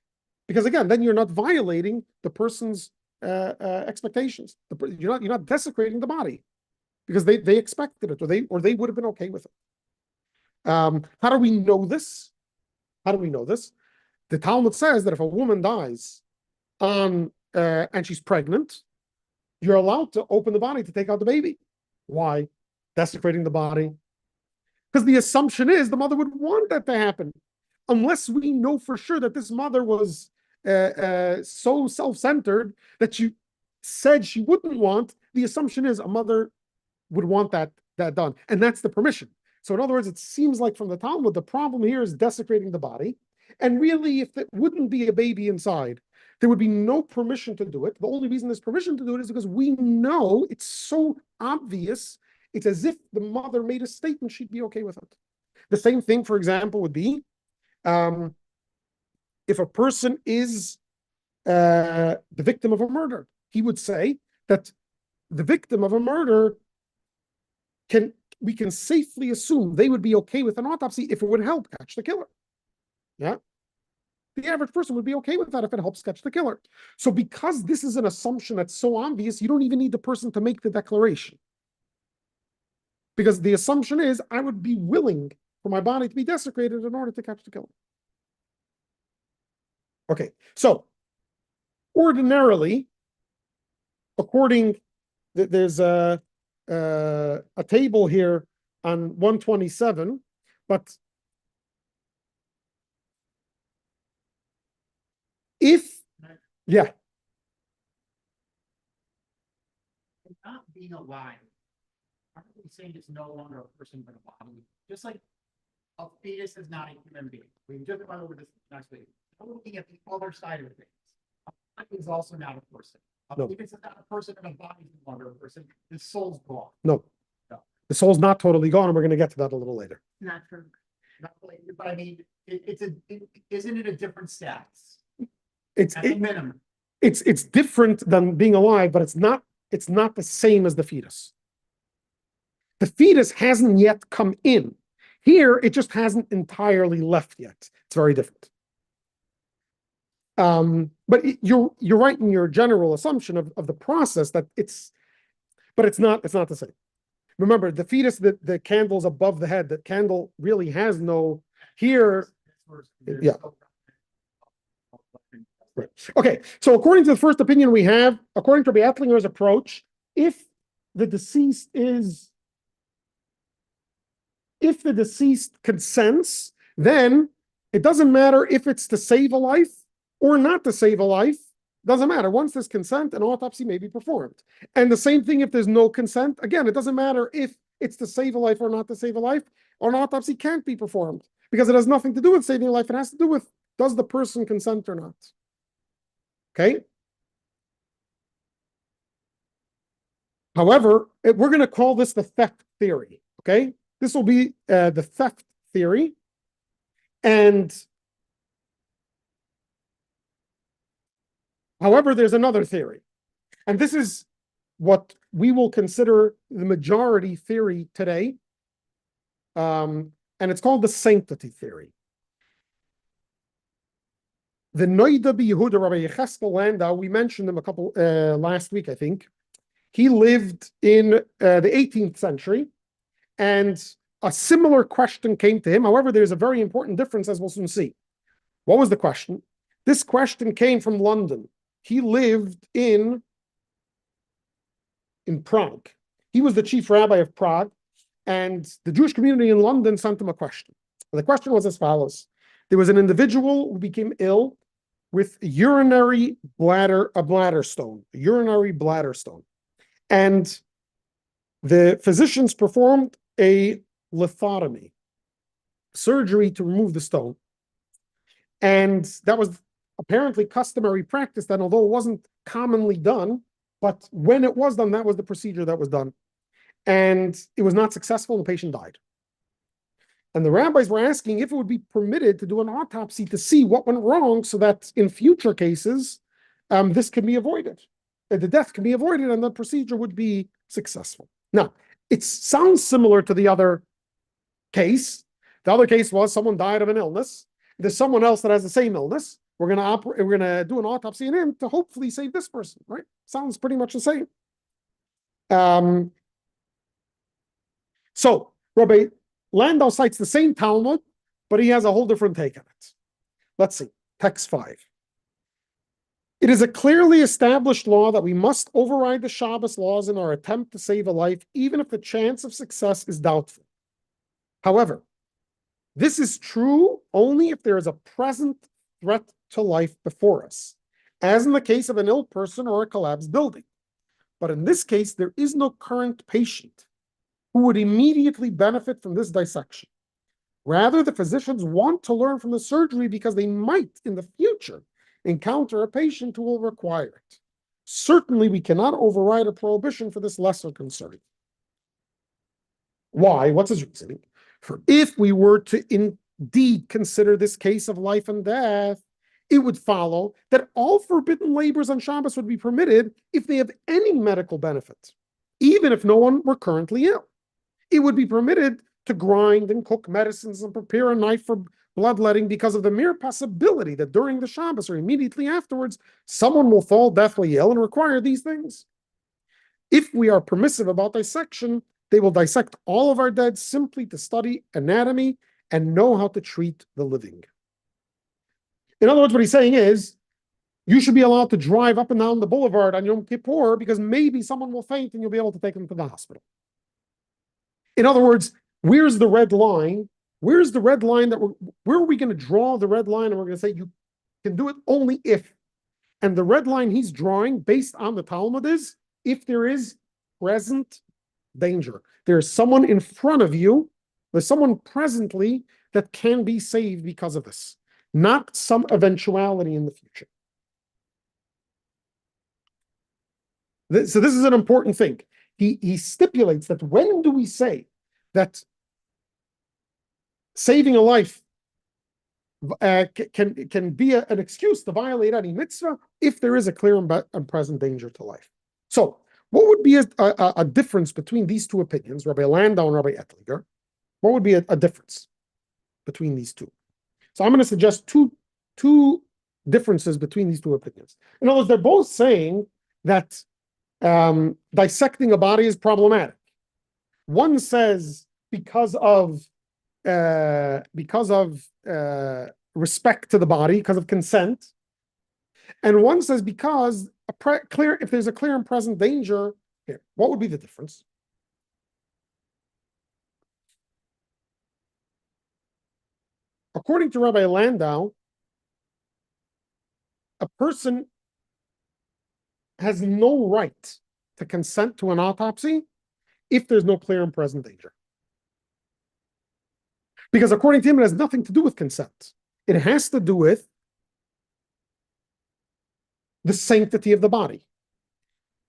Because again, then you're not violating the person's expectations. You're not desecrating the body because they expected it, or they would have been okay with it. How do we know this? How do we know this? The Talmud says that if a woman dies and she's pregnant, you're allowed to open the body to take out the baby. Why? Desecrating the body. Because the assumption is the mother would want that to happen. Unless we know for sure that this mother was so self-centered that she said she wouldn't want, the assumption is a mother would want that done. And that's the permission. So in other words, it seems like from the Talmud, the problem here is desecrating the body. And really, if it wouldn't be a baby inside, there would be no permission to do it. The only reason there's permission to do it is because we know it's so obvious. It's as if the mother made a statement, she'd be okay with it. The same thing, for example, would be if a person is the victim of a murder. He would say that the victim of a murder, we can safely assume they would be okay with an autopsy if it would help catch the killer. Yeah. The average person would be okay with that if it helps catch the killer. So because this is an assumption that's so obvious, you don't even need the person to make the declaration. Because the assumption is, I would be willing for my body to be desecrated in order to catch the killer. Okay, so ordinarily, there's a table here on 127, but yeah, Not being alive. Aren't we saying it's no longer a person but a body? Just like a fetus is not a human being. We just went over this next week. We're looking at the other side of things. A body is also not a person. A No. fetus is not a person and a body is no longer a person. The soul's gone. no. No. The soul's not totally gone, and we're going to get to that a little later. Not for. Not really, but I mean, isn't it a different status? It's At the minimum. it's different than being alive, but it's not the same as the fetus. The fetus hasn't yet come in. Here, it just hasn't entirely left yet. It's very different. But you're right in your general assumption of the process that but it's not the same. Remember, the fetus, the candle's above the head. The candle really has no here. Yeah. Right. Okay, so according to the first opinion we have, according to Rabbi Ettlinger's approach, if the deceased consents, then it doesn't matter if it's to save a life or not to save a life. Doesn't matter. Once there's consent, an autopsy may be performed. And the same thing if there's no consent. Again, it doesn't matter if it's to save a life or not to save a life. An autopsy can't be performed because it has nothing to do with saving a life. It has to do with, does the person consent or not? Okay. However, we're going to call this the theft theory. Okay. This will be the theft theory. And however, there's another theory. And this is what we will consider the majority theory today. And it's called the sanctity theory. The Noida Yehuda, Rabbi Yecheskel Landau, we mentioned him a couple last week, I think. He lived in the 18th century, and a similar question came to him. However, there's a very important difference, as we'll soon see. What was the question? This question came from London. He lived in Prague. He was the chief rabbi of Prague, and the Jewish community in London sent him a question. And the question was as follows. There was an individual who became ill with a urinary bladder stone. And the physicians performed a lithotomy, surgery to remove the stone. And that was apparently customary practice then, although it wasn't commonly done, but when it was done, that was the procedure that was done. And it was not successful, and the patient died. And the rabbis were asking if it would be permitted to do an autopsy to see what went wrong so that in future cases, this can be avoided. The death can be avoided and the procedure would be successful. Now, it sounds similar to the other case. The other case was someone died of an illness. There's someone else that has the same illness. We're going to do an autopsy on him to hopefully save this person, right? Sounds pretty much the same. So, Rabbi Landau cites the same Talmud, but he has a whole different take on it. Let's see, text 5. It is a clearly established law that we must override the Shabbos laws in our attempt to save a life, even if the chance of success is doubtful. However, this is true only if there is a present threat to life before us, as in the case of an ill person or a collapsed building. But in this case, there is no current patient who would immediately benefit from this dissection. Rather, the physicians want to learn from the surgery because they might, in the future, encounter a patient who will require it. Certainly, we cannot override a prohibition for this lesser concern. Why? What's his reasoning? For if we were to indeed consider this case of life and death, it would follow that all forbidden labors on Shabbos would be permitted if they have any medical benefit. even if no one were currently ill. It would be permitted to grind and cook medicines and prepare a knife for bloodletting because of the mere possibility that during the Shabbos or immediately afterwards, someone will fall deathly ill and require these things. If we are permissive about dissection, they will dissect all of our dead simply to study anatomy and know how to treat the living. In other words, what he's saying is, you should be allowed to drive up and down the boulevard on Yom Kippur because maybe someone will faint and you'll be able to take them to the hospital. In other words, where's the red line? Where's the red line where are we going to draw the red line? And we're going to say you can do it only if. And the red line he's drawing based on the Talmud is if there is present danger. There's someone in front of you, there's someone presently that can be saved because of this, not some eventuality in the future. So this is an important thing. He stipulates that when do we say that saving a life can be an excuse to violate any mitzvah if there is a clear and present danger to life. So what would be a difference between these two opinions, Rabbi Landau and Rabbi Ettlinger? What would be a difference between these two? So I'm going to suggest two differences between these two opinions. In other words, they're both saying that dissecting a body is problematic. One says because of respect to the body, because of consent, and one says because if there's a clear and present danger. Here, what would be the difference? According to Rabbi Landau, a person has no right to consent to an autopsy if there's no clear and present danger. Because according to him, it has nothing to do with consent. It has to do with the sanctity of the body.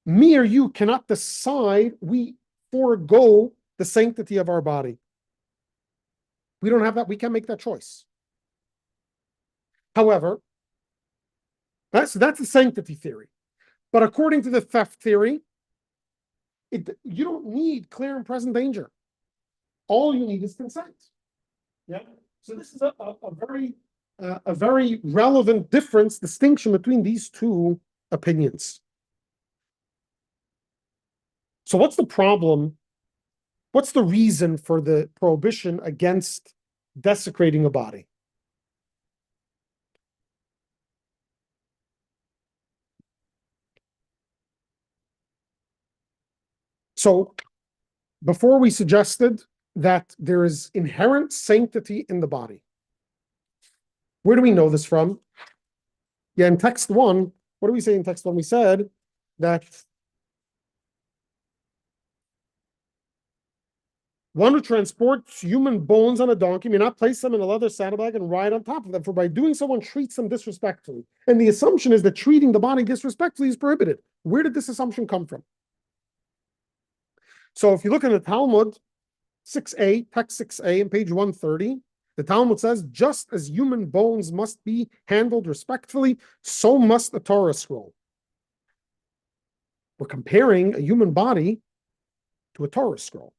Me or you cannot decide we forego the sanctity of our body. We don't have that. We can't make that choice. However, that's the sanctity theory. But according to the theft theory, you don't need clear and present danger. All you need is consent. Yeah. So this is a very relevant distinction between these two opinions. So what's the problem? What's the reason for the prohibition against desecrating a body? So before we suggested that there is inherent sanctity in the body. Where do we know this from? Yeah, in text 1, what do we say in text 1? We said that one who transports human bones on a donkey may not place them in a leather saddlebag and ride on top of them, for by doing so one treats them disrespectfully. And the assumption is that treating the body disrespectfully is prohibited. Where did this assumption come from? So if you look in the Talmud, 6a, text 6a, on page 130, the Talmud says, just as human bones must be handled respectfully, so must a Torah scroll. We're comparing a human body to a Torah scroll.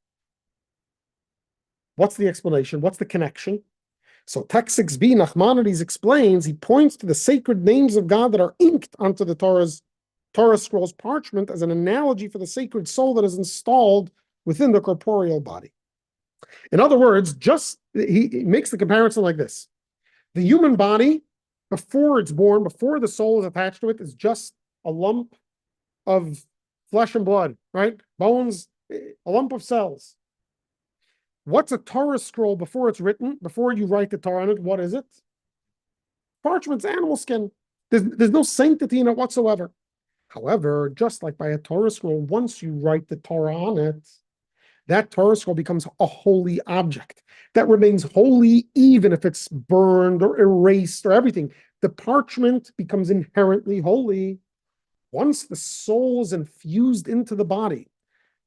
What's the explanation? What's the connection? So text 6b, Nachmanides explains, he points to the sacred names of God that are inked onto the Torah scroll's parchment as an analogy for the sacred soul that is installed within the corporeal body. In other words, he makes the comparison like this. The human body, before it's born, before the soul is attached to it, is just a lump of flesh and blood, right? Bones, a lump of cells. What's a Torah scroll before it's written? Before you write the Torah on it, what is it? Parchment's animal skin. There's no sanctity in it whatsoever. However, just like by a Torah scroll, once you write the Torah on it, that Torah scroll becomes a holy object that remains holy even if it's burned or erased or everything. The parchment becomes inherently holy once the soul is infused into the body.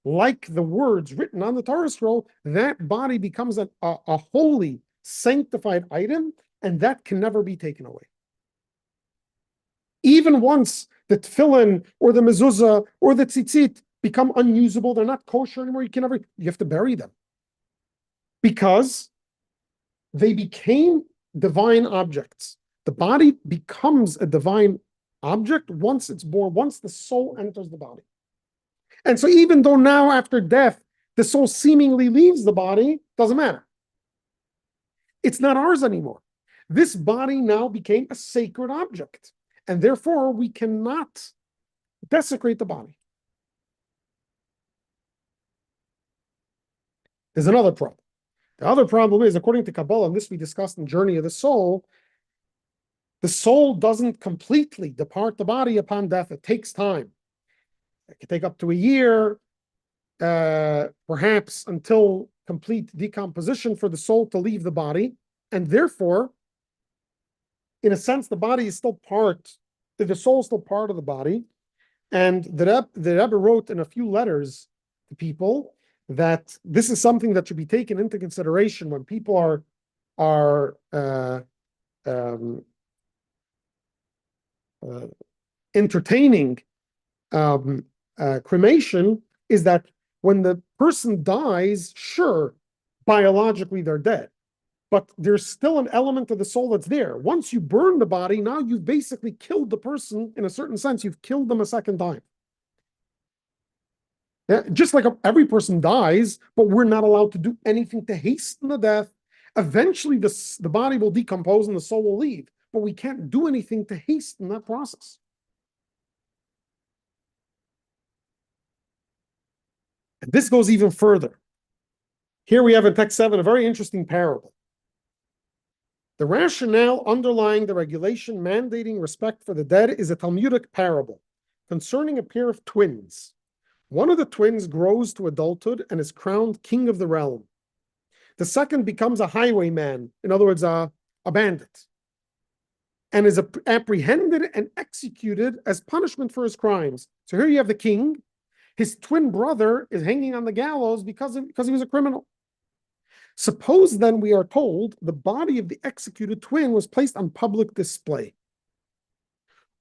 Like the words written on the Torah scroll, that body becomes a holy, sanctified item, and that can never be taken away. Even once the tefillin or the mezuzah or the tzitzit become unusable. They're not kosher anymore. You have to bury them because they became divine objects. The body becomes a divine object once it's born, once the soul enters the body. And so even though now after death, the soul seemingly leaves the body, doesn't matter. It's not ours anymore. This body now became a sacred object, and therefore we cannot desecrate the body. There's another problem. The other problem is, according to Kabbalah, and this we discussed in Journey of the Soul doesn't completely depart the body upon death. It takes time. It can take up to a year, perhaps until complete decomposition for the soul to leave the body. And therefore, in a sense, the body is still the soul is still part of the body. And the Rebbe wrote in a few letters to people that this is something that should be taken into consideration when people are entertaining cremation, is that when the person dies, sure, biologically they're dead, but there's still an element of the soul that's there. Once you burn the body, now you've basically killed the person in a certain sense. You've killed them a second time. Yeah, just like every person dies, but we're not allowed to do anything to hasten the death. Eventually, the body will decompose and the soul will leave, but we can't do anything to hasten that process. And this goes even further. Here we have in text 7 a very interesting parable. The rationale underlying the regulation mandating respect for the dead is a Talmudic parable concerning a pair of twins. One of the twins grows to adulthood and is crowned king of the realm. The second becomes a highwayman, in other words, a bandit, and is apprehended and executed as punishment for his crimes. So here you have the king. His twin brother is hanging on the gallows because he was a criminal. Suppose then we are told the body of the executed twin was placed on public display.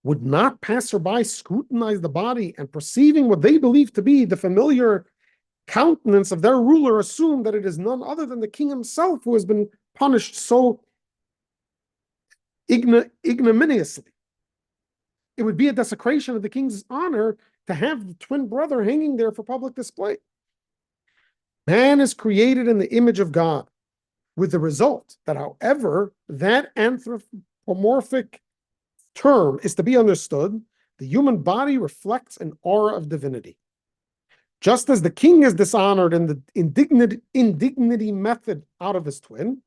Would not passerby scrutinize the body and, perceiving what they believe to be the familiar countenance of their ruler, assume that it is none other than the king himself who has been punished so ignominiously? It would be a desecration of the king's honor to have the twin brother hanging there for public display. Man is created in the image of God, with the result that, however, that anthropomorphic term is to be understood, the human body reflects an aura of divinity. Just as the king is dishonored in the indignity method out of his twin,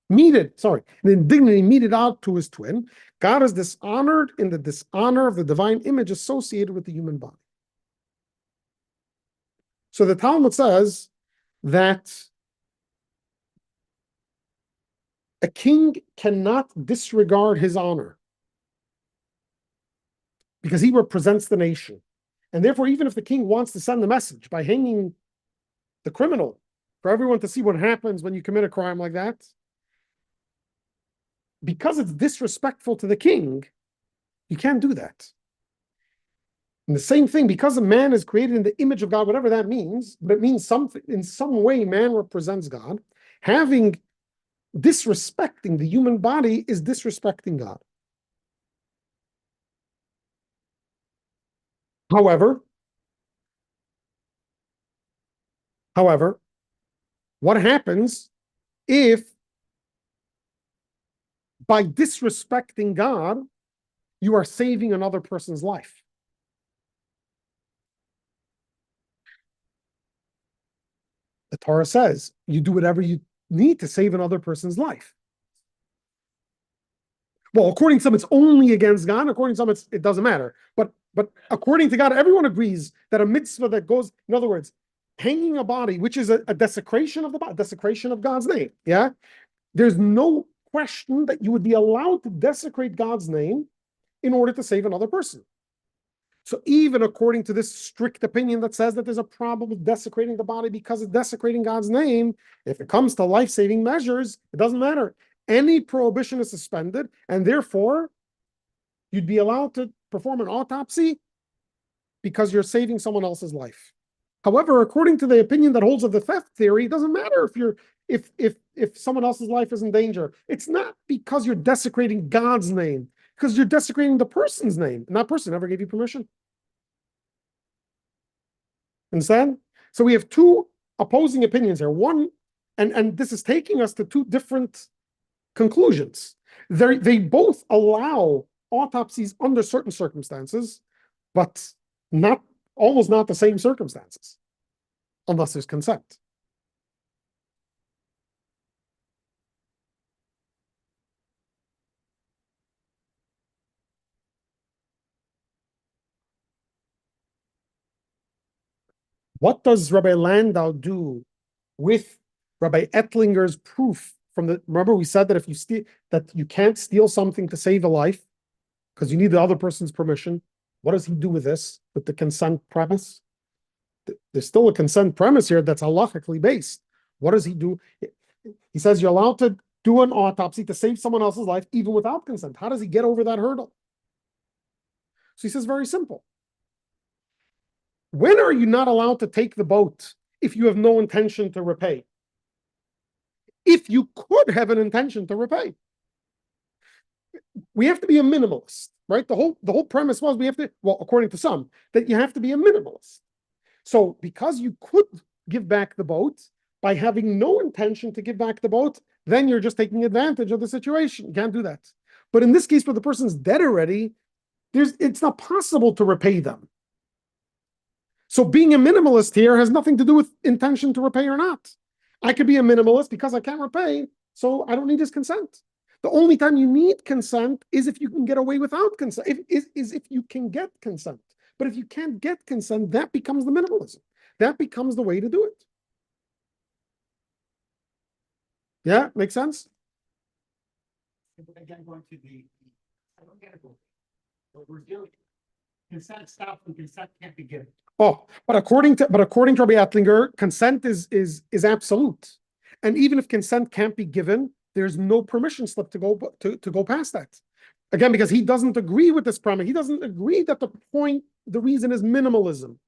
the indignity meted out to his twin, God is dishonored in the dishonor of the divine image associated with the human body. So the Talmud says that a king cannot disregard his honor because he represents the nation. And therefore, even if the king wants to send the message by hanging the criminal for everyone to see what happens when you commit a crime like that, because it's disrespectful to the king, you can't do that. And the same thing, because a man is created in the image of God, whatever that means, but it means something, in some way man represents God, disrespecting the human body is disrespecting God. However, what happens if by disrespecting God, you are saving another person's life? The Torah says you do whatever you need to save another person's life. Well, according to some, it's only against God. According to some, it doesn't matter. But according to God, everyone agrees that a mitzvah that goes, in other words, hanging a body, which is a desecration of the body, desecration of God's name. Yeah, there's no question that you would be allowed to desecrate God's name in order to save another person. So even according to this strict opinion that says that there's a problem with desecrating the body because it's desecrating God's name, if it comes to life-saving measures, it doesn't matter. Any prohibition is suspended, and therefore you'd be allowed to perform an autopsy because you're saving someone else's life. However, according to the opinion that holds of the theft theory, it doesn't matter if someone else's life is in danger. It's not because you're desecrating God's name, because you're desecrating the person's name, and that person never gave you permission. Understand? So we have two opposing opinions here. One, and this is taking us to two different conclusions. They both allow autopsies under certain circumstances, but almost not the same circumstances, unless there's consent. What does Rabbi Landau do with Rabbi Ettlinger's proof from the? Remember, we said that if you steal, that you can't steal something to save a life because you need the other person's permission. What does he do with this, with the consent premise? There's still a consent premise here that's halachically based. What does he do? He says you're allowed to do an autopsy to save someone else's life even without consent. How does he get over that hurdle? So he says very simple. When are you not allowed to take the boat if you have no intention to repay? If you could have an intention to repay. We have to be a minimalist, right? The whole premise was according to some, that you have to be a minimalist. So because you could give back the boat by having no intention to give back the boat, then you're just taking advantage of the situation. You can't do that. But in this case, where the person's dead already, it's not possible to repay them. So being a minimalist here has nothing to do with intention to repay or not. I could be a minimalist because I can't repay, so I don't need his consent. The only time you need consent is if you can get away without consent, if you can get consent. But if you can't get consent, that becomes the minimalism. That becomes the way to do it. Yeah, makes sense? Again, going to I don't get it. What we're doing, consent stops and consent can't be given. Oh, but according to Rabbi Ettlinger, consent is absolute. And even if consent can't be given, there's no permission slip to go past that. Again, because he doesn't agree with this premise. He doesn't agree that the reason is minimalism.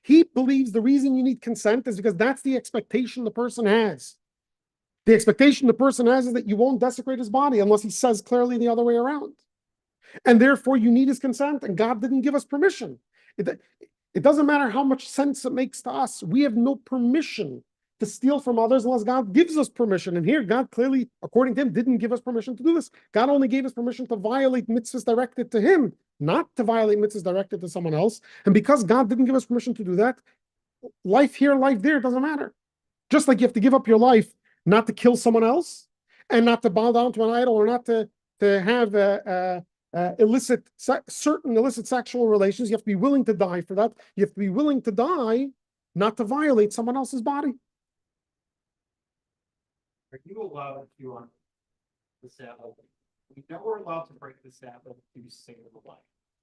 He believes the reason you need consent is because that's the expectation the person has. The expectation the person has is that you won't desecrate his body unless he says clearly the other way around. And therefore you need his consent, and God didn't give us permission. It doesn't matter how much sense it makes to us. We have no permission to steal from others unless God gives us permission. And here, God clearly, according to him, didn't give us permission to do this. God only gave us permission to violate mitzvahs directed to him, not to violate mitzvahs directed to someone else. And because God didn't give us permission to do that, life here, life there, doesn't matter. Just like you have to give up your life not to kill someone else and not to bow down to an idol or not to have certain illicit sexual relations. You have to be willing to die for that. You have to be willing to die not to violate someone else's body. Are you allowed to on the Sabbath? We know we're allowed to break the Sabbath to save a life,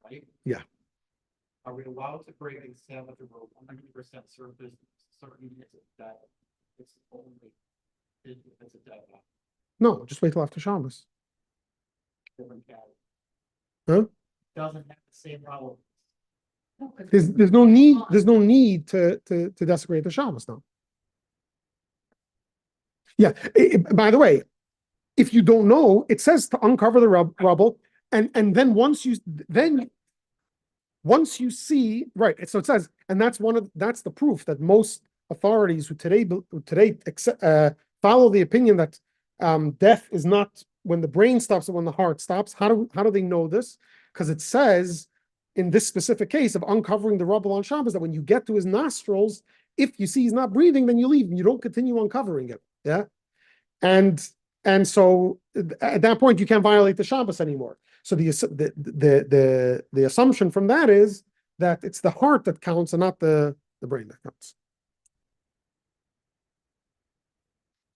right? Yeah. Are we allowed to break the Sabbath if we're 100% certain that it's only it's a dead body? No, just wait till after Shabbos. Different category. Huh? Doesn't have the same relevance. There's no need to desecrate the Shabbos now. Yeah. By the way, if you don't know, it says to uncover the rubble, and then once you see, right. So it says, and that's the proof that most authorities who today follow the opinion that death is not when the brain stops or when the heart stops. How do they know this? Because it says in this specific case of uncovering the rubble on Shabbos that when you get to his nostrils, if you see he's not breathing, then you leave and you don't continue uncovering it. Yeah. And so at that point you can't violate the Shabbos anymore. So the assumption from that is that it's the heart that counts and not the brain that counts.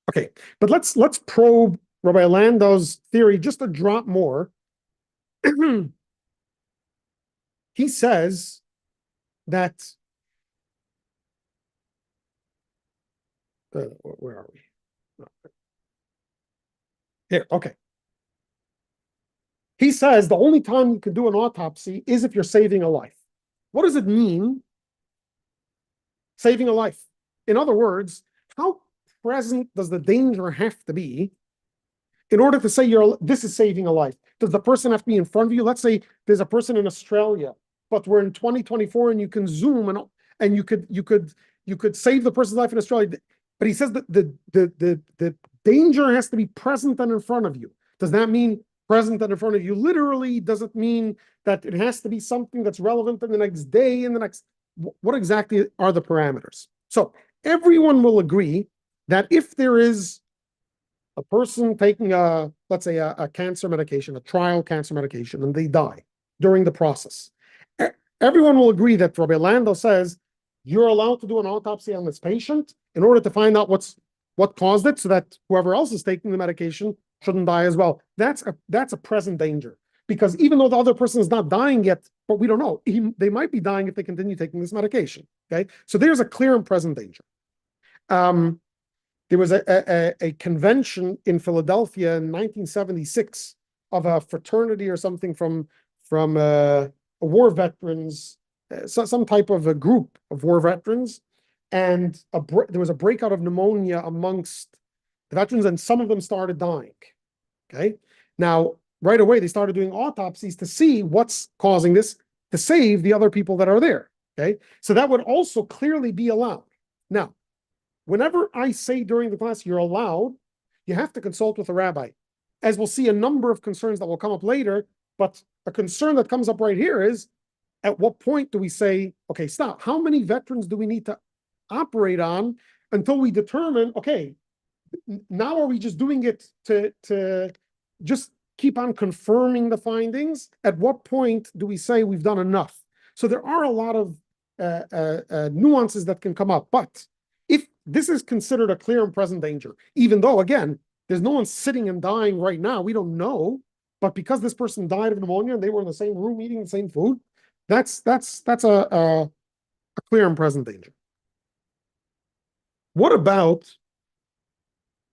Okay, but let's probe Rabbi Landau's theory just a drop more. He says that where are we? Here, okay. He says the only time you can do an autopsy is if you're saving a life. What does it mean? saving a life. In other words, how present does the danger have to be in order to say this is saving a life? Does the person have to be in front of you? Let's say there's a person in Australia, but we're in 2024 and you can zoom and you could save the person's life in Australia. But he says that the danger has to be present and in front of you. Does that mean present and in front of you literally? Does it mean that it has to be something that's relevant in the next day, in the next, what exactly are the parameters? So everyone will agree that if there is a person taking let's say a cancer medication, a trial cancer medication, and they die during the process, everyone will agree that Rabbi Lando says you're allowed to do an autopsy on this patient in order to find out what caused it, so that whoever else is taking the medication shouldn't die as well. That's a present danger, because even though the other person is not dying yet, but we don't know, they might be dying if they continue taking this medication. Okay, so there's a clear and present danger. There was a convention in Philadelphia in 1976 of a fraternity or something from a war veterans, some type of a group of war veterans, and there was a breakout of pneumonia amongst the veterans, and some of them started dying. Okay, now right away they started doing autopsies to see what's causing this, to save the other people that are there. Okay, so that would also clearly be allowed. Now, whenever I say during the class you're allowed, you have to consult with a rabbi. As we'll see, a number of concerns that will come up later, but a concern that comes up right here is, at what point do we say, okay, stop? How many veterans do we need to operate on until we determine, okay, now are we just doing it to just keep on confirming the findings? At what point do we say we've done enough? So there are a lot of nuances that can come up, but if this is considered a clear and present danger, even though, again, there's no one sitting and dying right now, we don't know, but because this person died of pneumonia and they were in the same room eating the same food, that's a clear and present danger. What about,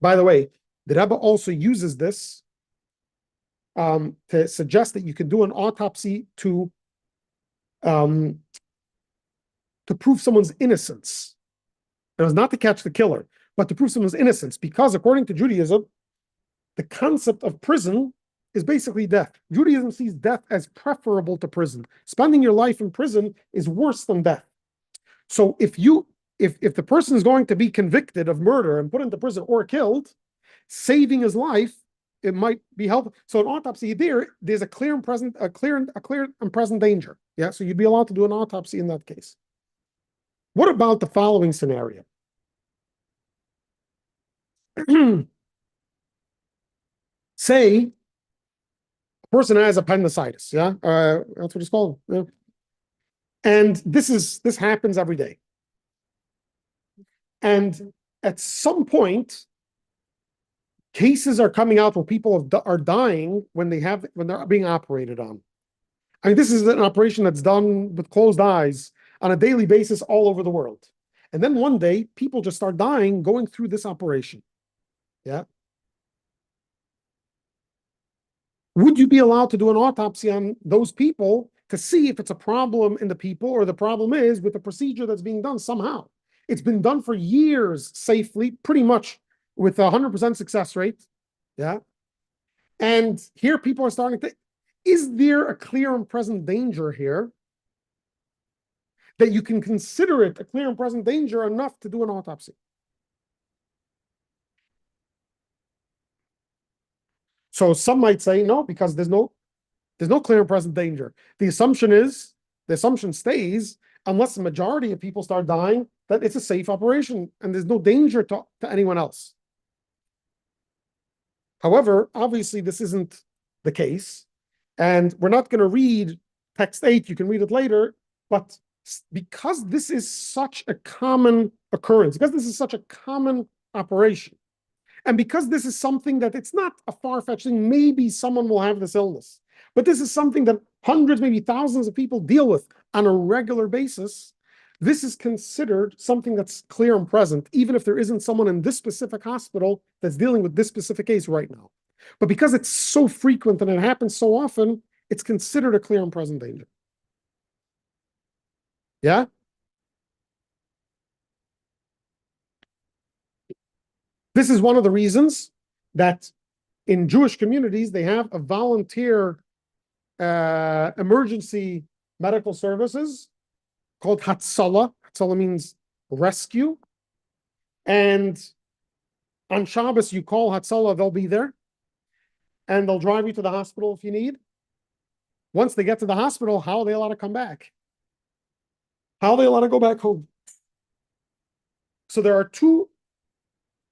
by the way, the Rebbe also uses this to suggest that you can do an autopsy to prove someone's innocence. It was not to catch the killer, but to prove someone's innocence, because according to Judaism, the concept of prison is basically death. Judaism sees death as preferable to prison. Spending your life in prison is worse than death. So if the person is going to be convicted of murder and put into prison or killed, saving his life, it might be helpful. So an autopsy there's a clear and present danger. Yeah, so you'd be allowed to do an autopsy in that case. What about the following scenario? Say a person has appendicitis, yeah? That's what it's called. Yeah. And this happens every day. And at some point, cases are coming out where people are dying when they're being operated on. I mean, this is an operation that's done with closed eyes on a daily basis all over the world. And then one day, people just start dying going through this operation. Yeah. Would you be allowed to do an autopsy on those people to see if it's a problem in the people, or the problem is with the procedure that's being done somehow? It's been done for years safely, pretty much with 100% success rate. Yeah. And here people are starting to, is there a clear and present danger here that you can consider it a clear and present danger enough to do an autopsy? So some might say no, because there's no clear and present danger. The assumption stays, unless the majority of people start dying, that it's a safe operation and there's no danger to anyone else. However, obviously this isn't the case, and we're not going to read text 8, you can read it later, but because this is such a common occurrence, because this is such a common operation, and because this is something that it's not a far-fetched thing, maybe someone will have this illness, but this is something that hundreds, maybe thousands of people deal with on a regular basis, this is considered something that's clear and present, even if there isn't someone in this specific hospital that's dealing with this specific case right now. But because it's so frequent and it happens so often, it's considered a clear and present danger. Yeah? This is one of the reasons that in Jewish communities, they have a volunteer emergency medical services called Hatzalah. Hatzalah means rescue. And on Shabbos, you call Hatzalah, they'll be there. And they'll drive you to the hospital if you need. Once they get to the hospital, how are they allowed to come back? How are they allowed to go back home? So there are two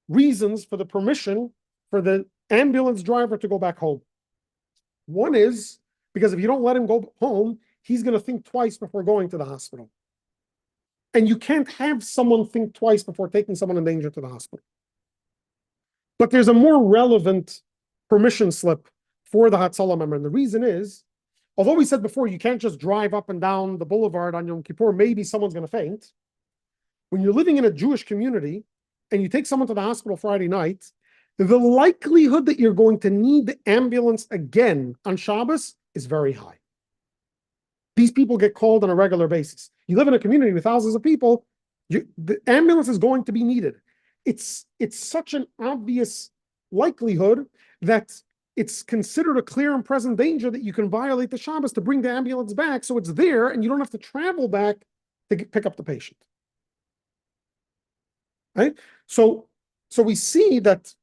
reasons for the permission for the ambulance driver to go back home. One is because if you don't let him go home, he's going to think twice before going to the hospital. And you can't have someone think twice before taking someone in danger to the hospital. But there's a more relevant permission slip for the Hatzalah member. And the reason is, although we said before, you can't just drive up and down the boulevard on Yom Kippur, maybe someone's going to faint. When you're living in a Jewish community and you take someone to the hospital Friday night, the likelihood that you're going to need the ambulance again on Shabbos is very high. These people get called on a regular basis. You live in a community with thousands of people, the ambulance is going to be needed. It's such an obvious likelihood that it's considered a clear and present danger that you can violate the Shabbos to bring the ambulance back, so it's there and you don't have to travel back to pick up the patient. Right? So we see that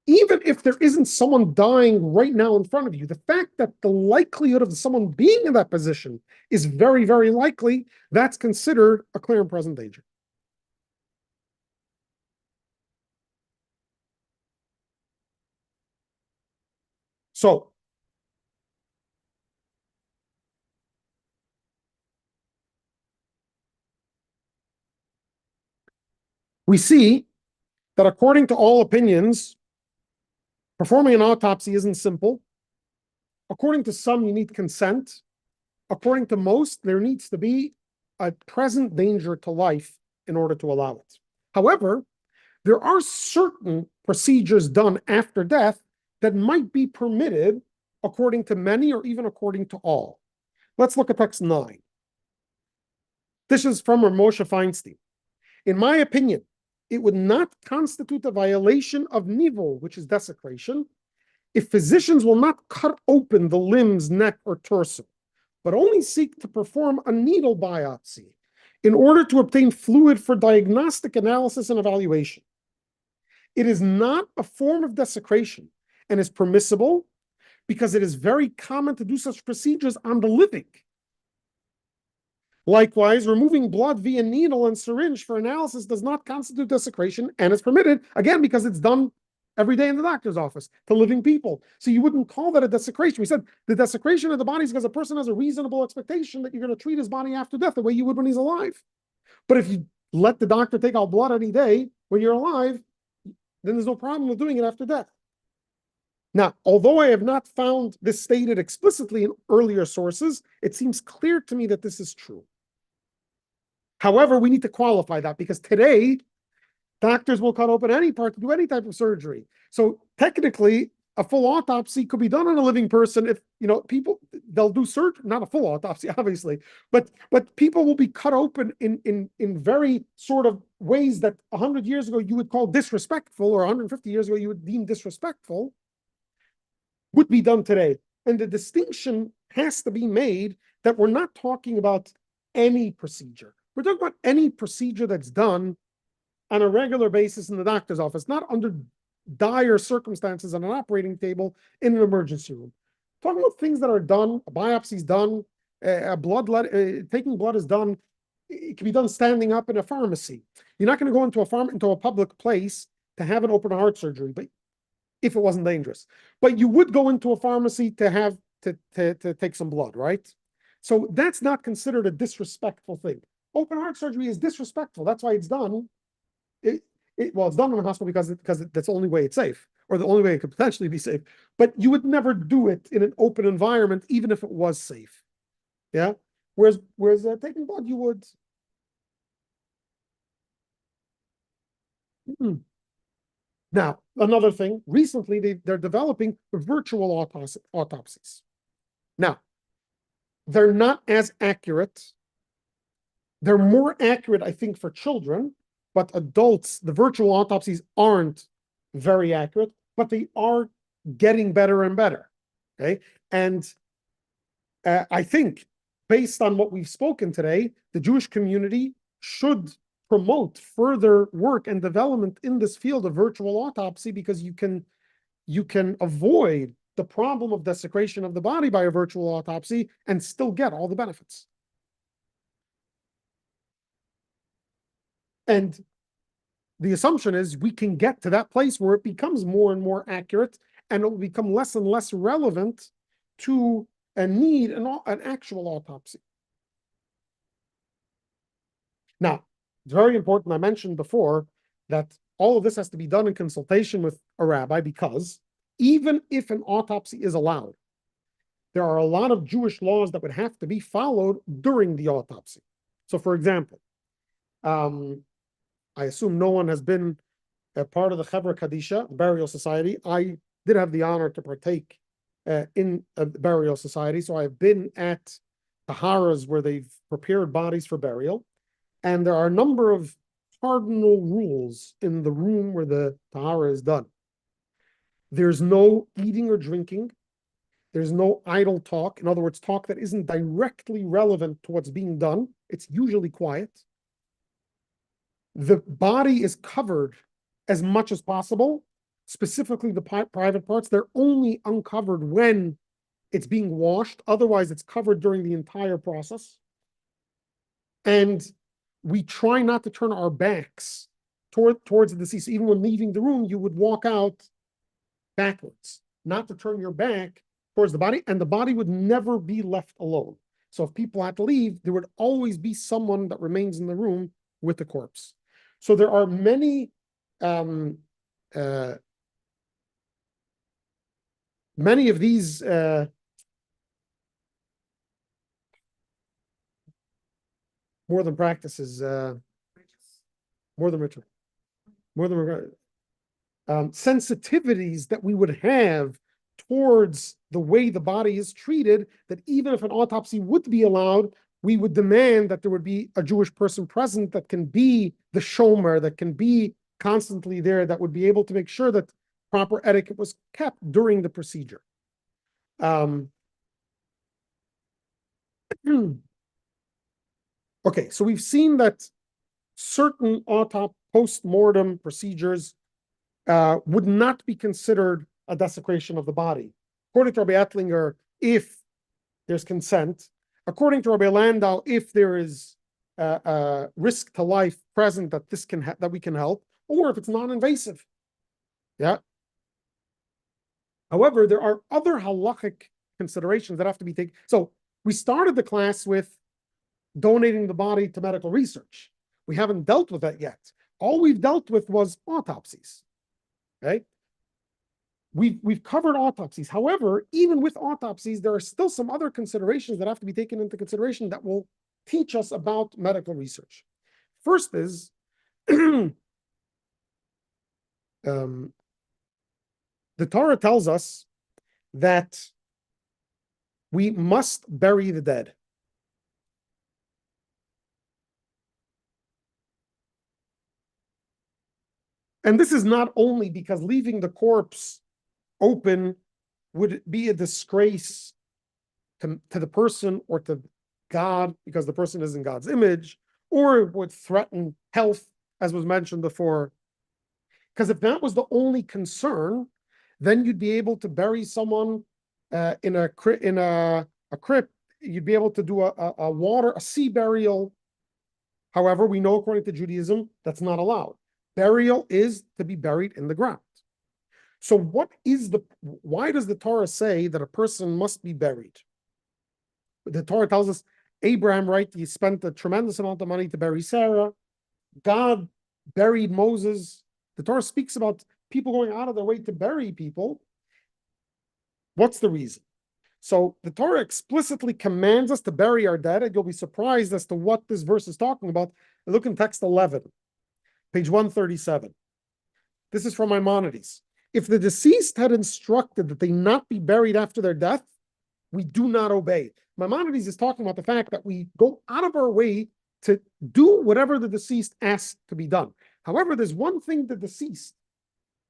even if there isn't someone dying right now in front of you, the fact that the likelihood of someone being in that position is very, very likely, that's considered a clear and present danger. So, we see that according to all opinions, performing an autopsy isn't simple. According to some, you need consent. According to most, there needs to be a present danger to life in order to allow it. However, there are certain procedures done after death that might be permitted according to many or even according to all. Let's look at text 9. This is from Moshe Feinstein. In my opinion, it would not constitute a violation of nivul, which is desecration, if physicians will not cut open the limbs, neck, or torso, but only seek to perform a needle biopsy in order to obtain fluid for diagnostic analysis and evaluation. It is not a form of desecration and is permissible because it is very common to do such procedures on the living. Likewise, removing blood via needle and syringe for analysis does not constitute desecration and is permitted, again, because it's done every day in the doctor's office to living people. So you wouldn't call that a desecration. We said the desecration of the body is because a person has a reasonable expectation that you're going to treat his body after death the way you would when he's alive. But if you let the doctor take out blood any day when you're alive, then there's no problem with doing it after death. Now, although I have not found this stated explicitly in earlier sources, it seems clear to me that this is true. However, we need to qualify that because today, doctors will cut open any part to do any type of surgery. So technically, a full autopsy could be done on a living person if, people, they'll do surgery, not a full autopsy, obviously, but people will be cut open in very sort of ways that 100 years ago you would call disrespectful, or 150 years ago you would deem disrespectful, would be done today. And the distinction has to be made that we're not talking about any procedure. We're talking about any procedure that's done on a regular basis in the doctor's office, not under dire circumstances on an operating table in an emergency room. Talking about things that are done, a biopsy's done, taking blood is done. It can be done standing up in a pharmacy. You're not going to go into a public place to have an open heart surgery, but if it wasn't dangerous. But you would go into a pharmacy to have to take some blood, right? So that's not considered a disrespectful thing. Open heart surgery is disrespectful. That's why it's done. It's done in the hospital because that's the only way it's safe, or the only way it could potentially be safe. But you would never do it in an open environment, even if it was safe. Yeah. Whereas taking blood, you would. Now, another thing. Recently, they're developing virtual autopsies. Now, they're not as accurate. They're more accurate, I think, for children, but adults, the virtual autopsies aren't very accurate, but they are getting better and better. Okay. And I think based on what we've spoken today, the Jewish community should promote further work and development in this field of virtual autopsy, because you can avoid the problem of desecration of the body by a virtual autopsy and still get all the benefits. And the assumption is we can get to that place where it becomes more and more accurate, and it will become less and less relevant to a need an actual autopsy. Now, it's very important, I mentioned before, that all of this has to be done in consultation with a rabbi, because even if an autopsy is allowed, there are a lot of Jewish laws that would have to be followed during the autopsy. So, for example, I assume no one has been a part of the Chevra Kadisha, burial society. I did have the honor to partake in a burial society. So I've been at taharas where they've prepared bodies for burial. And there are a number of cardinal rules in the room where the tahara is done. There's no eating or drinking. There's no idle talk. In other words, talk that isn't directly relevant to what's being done. It's usually quiet. The body is covered as much as possible, specifically the private parts. They're only uncovered when it's being washed. Otherwise, it's covered during the entire process. And we try not to turn our backs towards the deceased. Even when leaving the room, you would walk out backwards, not to turn your back towards the body, and the body would never be left alone. So if people had to leave, there would always be someone that remains in the room with the corpse. So there are many many of these more than practices, more than ritual, more than sensitivities that we would have towards the way the body is treated, that even if an autopsy would be allowed, we would demand that there would be a Jewish person present that can be the shomer, that can be constantly there, that would be able to make sure that proper etiquette was kept during the procedure. Okay, so we've seen that certain post-mortem procedures would not be considered a desecration of the body. According to Rabbi Ettlinger, if there's consent. According to Rabbi Landau, if there is a risk to life present that this can that we can help, or if it's non-invasive. Yeah. However, there are other halachic considerations that have to be taken. So we started the class with donating the body to medical research. We haven't dealt with that yet. All we've dealt with was autopsies. Okay. We've covered autopsies. However, even with autopsies, there are still some other considerations that have to be taken into consideration that will teach us about medical research. First is the Torah tells us that we must bury the dead. And this is not only because leaving the corpse open would be a disgrace to the person or to God, because the person is in God's image, or it would threaten health, as was mentioned before. Because if that was the only concern, then you'd be able to bury someone in a crypt. You'd be able to do a sea burial. However, we know according to Judaism that's not allowed. Burial is to be buried in the ground. So why does the Torah say that a person must be buried? The Torah tells us Abraham, right? He spent a tremendous amount of money to bury Sarah. God buried Moses. The Torah speaks about people going out of their way to bury people. What's the reason? So the Torah explicitly commands us to bury our dead, and you'll be surprised as to what this verse is talking about. Look in text 11, page 137. This is from Maimonides. If the deceased had instructed that they not be buried after their death, we do not obey. Maimonides is talking about the fact that we go out of our way to do whatever the deceased asked to be done. However, there's one thing the deceased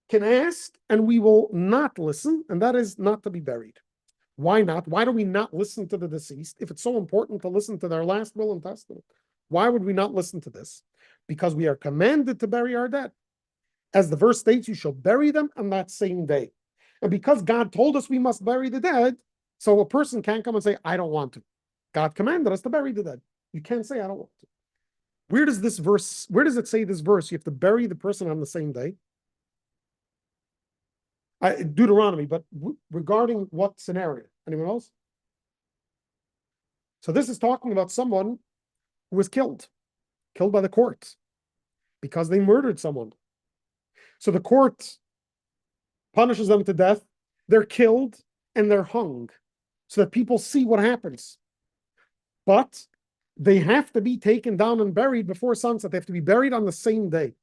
can ask and we will not listen, and that is not to be buried. Why not? Why do we not listen to the deceased? If it's so important to listen to their last will and testament, why would we not listen to this? Because we are commanded to bury our dead. As the verse states, you shall bury them on that same day. And because God told us we must bury the dead, so a person can't come and say, I don't want to. God commanded us to bury the dead. You can't say, I don't want to. Where does it say this verse? You have to bury the person on the same day? Deuteronomy, but regarding what scenario? Anyone else? So this is talking about someone who was killed by the court because they murdered someone. So the court punishes them to death. They're killed and they're hung so that people see what happens. But they have to be taken down and buried before sunset. They have to be buried on the same day.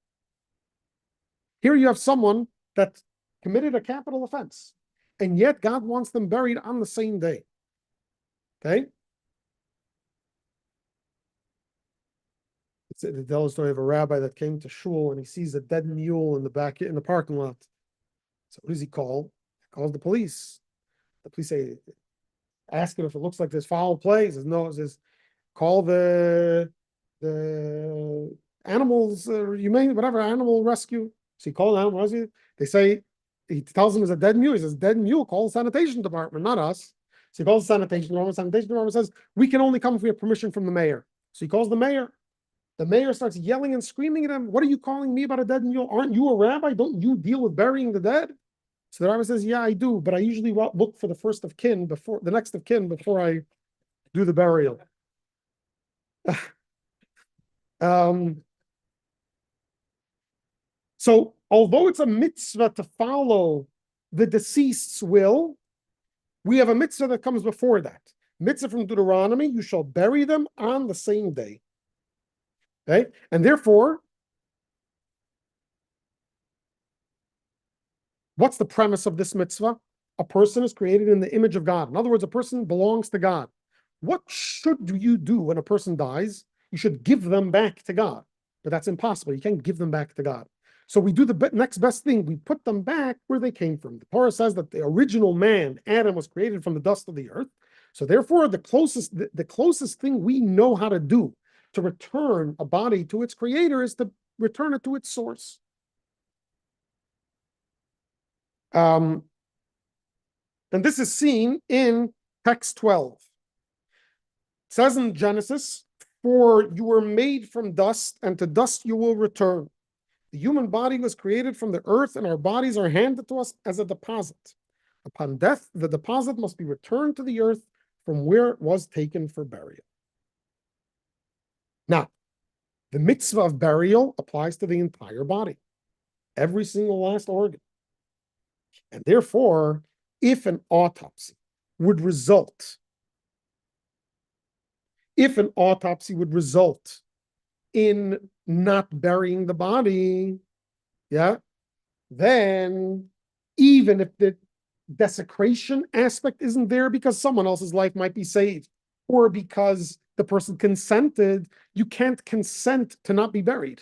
Here you have someone that committed a capital offense, and yet God wants them buried on the same day. Okay? They tell a story of a rabbi that came to shul and he sees a dead mule in the parking lot. So what does he call? He calls the police. The police ask him if it looks like there's foul play. He says, no. He says, call the animals, humane, whatever, animal rescue. So he called animal rescue. They say, he tells him it's a dead mule. He says, dead mule, call the sanitation department, not us. So he calls the sanitation department. Sanitation department says, we can only come if we have permission from the mayor. So he calls the mayor. The mayor starts yelling and screaming at him. What are you calling me about a dead mule? Aren't you a rabbi? Don't you deal with burying the dead? So the rabbi says, yeah, I do, but I usually look for the next of kin before I do the burial. So although it's a mitzvah to follow the deceased's will, we have a mitzvah that comes before that. Mitzvah from Deuteronomy, you shall bury them on the same day. Okay? And therefore, what's the premise of this mitzvah? A person is created in the image of God. In other words, a person belongs to God. What should you do when a person dies? You should give them back to God. But that's impossible. You can't give them back to God. So we do the next best thing. We put them back where they came from. The Torah says that the original man, Adam, was created from the dust of the earth. So therefore, the closest thing we know how to do to return a body to its creator is to return it to its source. And this is seen in text 12. It says in Genesis, for you were made from dust, and to dust you will return. The human body was created from the earth, and our bodies are handed to us as a deposit. Upon death, the deposit must be returned to the earth from where it was taken for burial. Now, the mitzvah of burial applies to the entire body, every single last organ. And therefore, if an autopsy would result in not burying the body, then even if the desecration aspect isn't there because someone else's life might be saved, or because the person consented, you can't consent to not be buried,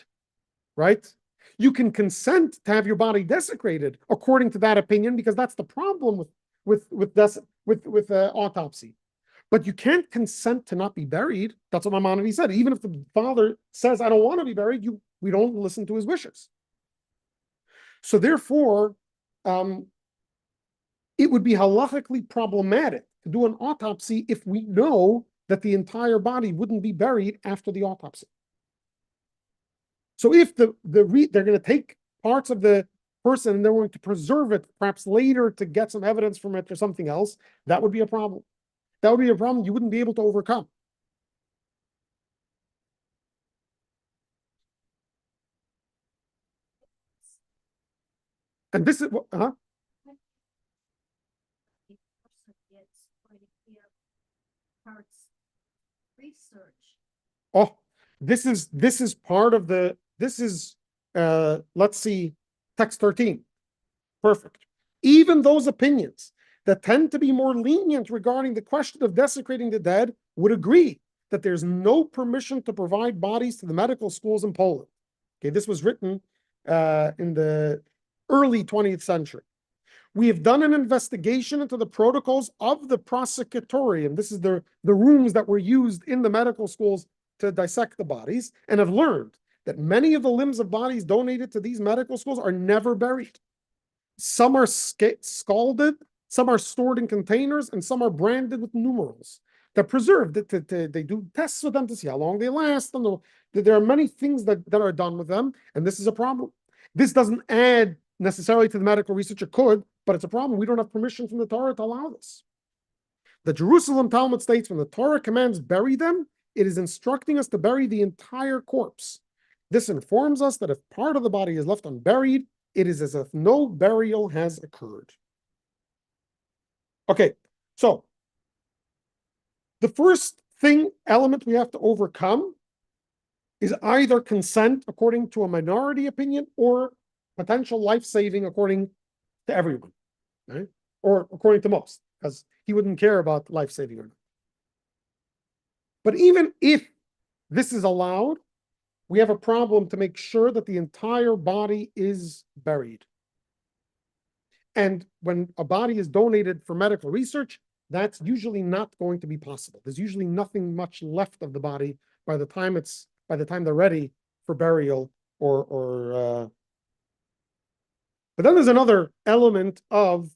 right? You can consent to have your body desecrated according to that opinion, because that's the problem with autopsy. But you can't consent to not be buried. That's what Maimonides said. Even if the father says, I don't want to be buried, we don't listen to his wishes. So therefore, it would be halachically problematic to do an autopsy if we know that the entire body wouldn't be buried after the autopsy. So if they're going to take parts of the person and they're going to preserve it, perhaps later to get some evidence from it or something else, that would be a problem. That would be a problem you wouldn't be able to overcome. And this is what, oh, this is part of let's see, text 13. Perfect. Even those opinions that tend to be more lenient regarding the question of desecrating the dead would agree that there's no permission to provide bodies to the medical schools in Poland. Okay, this was written in the early 20th century. We have done an investigation into the protocols of the prosecutorium. This is the rooms that were used in the medical schools to dissect the bodies, and have learned that many of the limbs of bodies donated to these medical schools are never buried. Some are scalded, some are stored in containers, and some are branded with numerals. They're preserved. They do tests with them to see how long they last. And there are many things that are done with them, and this is a problem. This doesn't add necessarily to the medical research. It could, but it's a problem. We don't have permission from the Torah to allow this. The Jerusalem Talmud states, when the Torah commands bury them, it is instructing us to bury the entire corpse. This informs us that if part of the body is left unburied, it is as if no burial has occurred. Okay, so the first element we have to overcome is either consent according to a minority opinion or potential life-saving according to everyone, right? Or according to most, because he wouldn't care about life-saving or not. But even if this is allowed, we have a problem to make sure that the entire body is buried. And when a body is donated for medical research, that's usually not going to be possible. There's usually nothing much left of the body by the time they're ready for burial but then there's another element of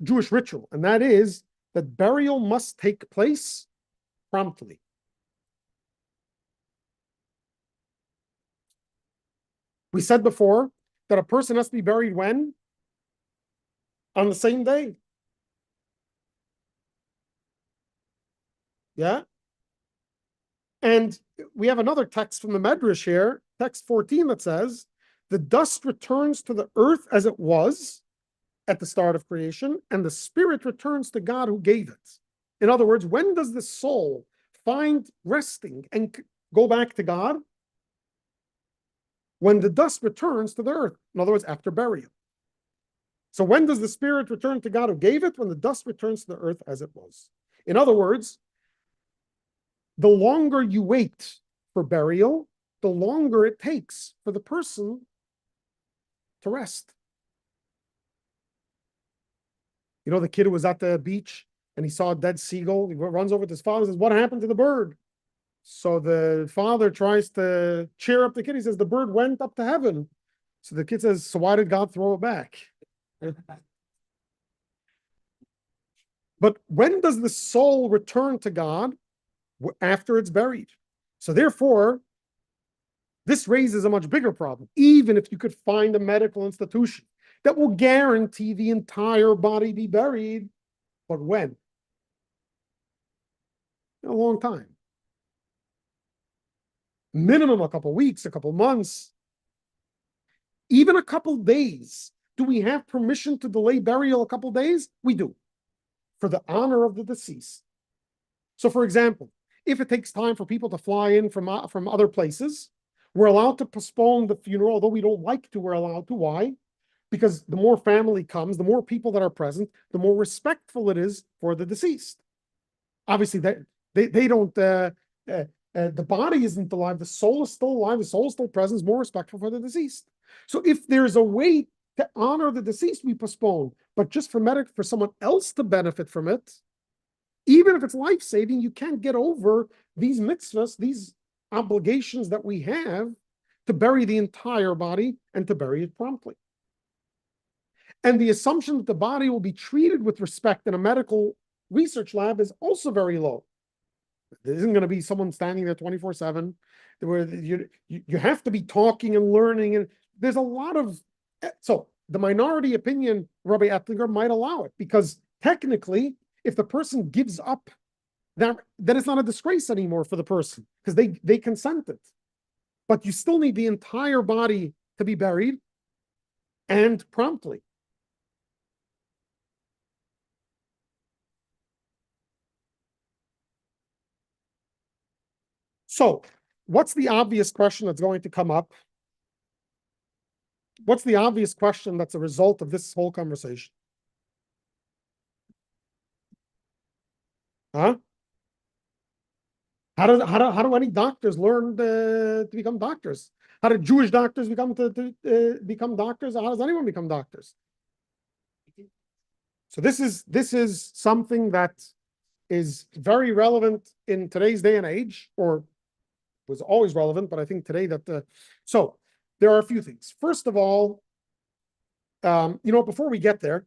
Jewish ritual, and that is that burial must take place promptly. We said before that a person has to be buried when? On the same day. Yeah. And we have another text from the Medrash here, text 14, that says, the dust returns to the earth as it was at the start of creation, and the spirit returns to God who gave it. In other words, when does the soul find resting and go back to God? When the dust returns to the earth. In other words, after burial. So when does the spirit return to God who gave it? When the dust returns to the earth as it was. In other words, the longer you wait for burial, the longer it takes for the person to rest. You know, the kid who was at the beach and he saw a dead seagull. He runs over to his father and says, what happened to the bird? So the father tries to cheer up the kid. He says, the bird went up to heaven. So the kid says, so why did God throw it back? But when does the soul return to God? After it's buried. So therefore, this raises a much bigger problem. Even if you could find a medical institution that will guarantee the entire body be buried, but when? In a long time. Minimum a couple weeks, a couple months, even a couple days. Do we have permission to delay burial a couple days? We do, for the honor of the deceased. So for example, if it takes time for people to fly in from other places, we're allowed to postpone the funeral, although we don't like to, we're allowed to. Why? Because the more family comes, the more people that are present, the more respectful it is for the deceased. Obviously, they don't, the body isn't alive, the soul is still alive, the soul is still present, is more respectful for the deceased. So if there's a way to honor the deceased, we postpone. But just for someone else to benefit from it, even if it's life-saving, you can't get over these mitzvahs, these obligations that we have to bury the entire body and to bury it promptly. And the assumption that the body will be treated with respect in a medical research lab is also very low. There isn't going to be someone standing there 24/7. Where you have to be talking and learning, and there's a lot of, so the minority opinion, Rabbi Ettlinger, might allow it, because technically, if the person gives up, then it's not a disgrace anymore for the person, because they consented. But you still need the entire body to be buried, and promptly. So, what's the obvious question that's going to come up? What's the obvious question that's a result of this whole conversation? Huh? How do any doctors learn to become doctors? How do Jewish doctors become become doctors? How does anyone become doctors? So this is something that is very relevant in today's day and age, or was always relevant, but I think today that so there are a few things. First of all, before we get there,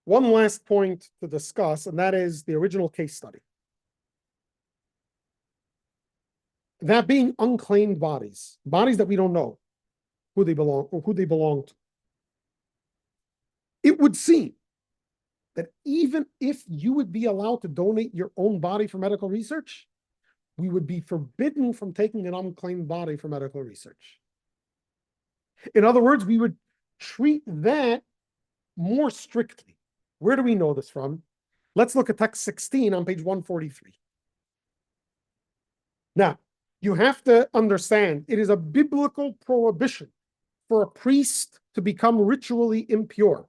one last point to discuss, and that is the original case study. That being unclaimed bodies, bodies that we don't know who they belong or who they belong to. It would seem that even if you would be allowed to donate your own body for medical research, we would be forbidden from taking an unclaimed body for medical research. In other words, we would treat that more strictly. Where do we know this from? Let's look at text 16 on page 143. Now, you have to understand, it is a biblical prohibition for a priest to become ritually impure,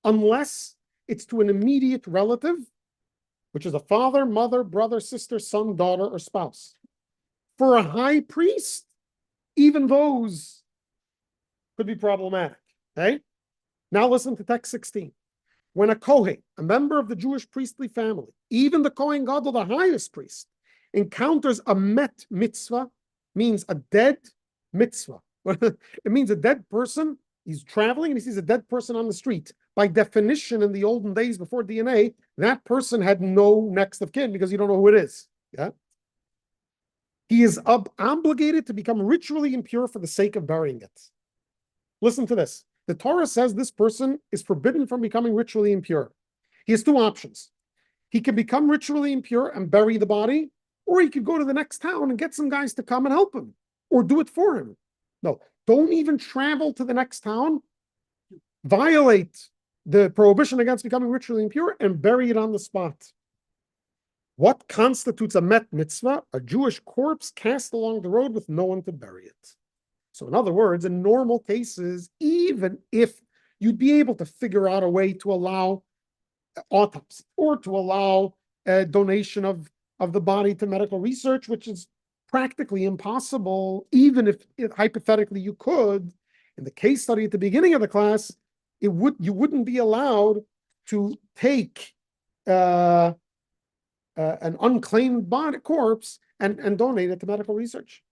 unless it's to an immediate relative, which is a father, mother, brother, sister, son, daughter, or spouse. For a high priest, even those could be problematic. Okay? Now listen to text 16. When a Kohen, a member of the Jewish priestly family, even the Kohen Gadol, the highest priest, encounters a met mitzvah, means a dead mitzvah. It means a dead person. He's traveling and he sees a dead person on the street. By definition, in the olden days before DNA, that person had no next of kin because you don't know who it is. Yeah. He is obligated to become ritually impure for the sake of burying it. Listen to this. The Torah says this person is forbidden from becoming ritually impure. He has two options. He can become ritually impure and bury the body, or he could go to the next town and get some guys to come and help him, or do it for him. No, don't even travel to the next town. Violate the prohibition against becoming ritually impure and bury it on the spot. What constitutes a met mitzvah? A Jewish corpse cast along the road with no one to bury it. So in other words, in normal cases, even if you'd be able to figure out a way to allow autopsy or to allow a donation of the body to medical research, which is practically impossible, even if hypothetically you could, in the case study at the beginning of the class, you wouldn't be allowed to take an unclaimed body corpse and donate it to medical research.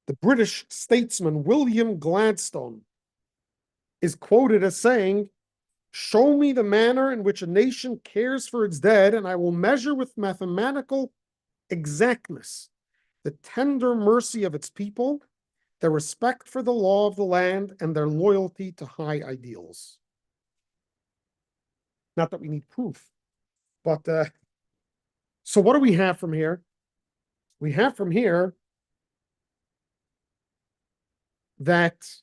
The British statesman William Gladstone is quoted as saying, "Show me the manner in which a nation cares for its dead, and I will measure with mathematical exactness the tender mercy of its people, their respect for the law of the land, and their loyalty to high ideals." Not that we need proof, but so what do we have from here? We have from here that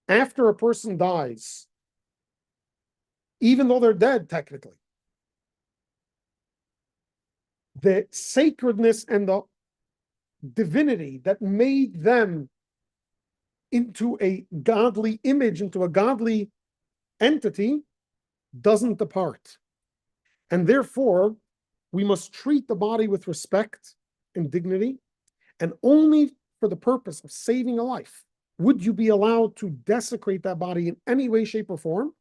after a person dies, even though they're dead technically, the sacredness and the divinity that made them into a godly image, into a godly entity, doesn't depart. And therefore, we must treat the body with respect and dignity, and only for the purpose of saving a life would you be allowed to desecrate that body in any way, shape, or form,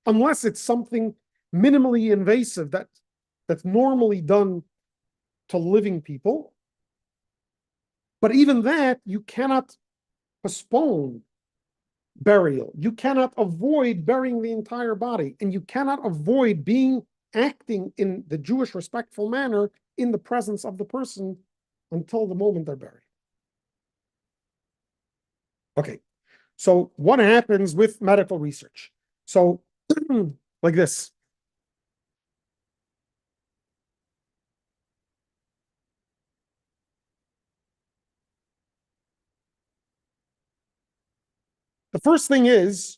unless it's something minimally invasive that's normally done to living people. But even that, you cannot postpone burial. You cannot avoid burying the entire body, and you cannot avoid acting in the Jewish respectful manner in the presence of the person until the moment they're buried. Okay, so what happens with medical research? So, like this. The first thing is,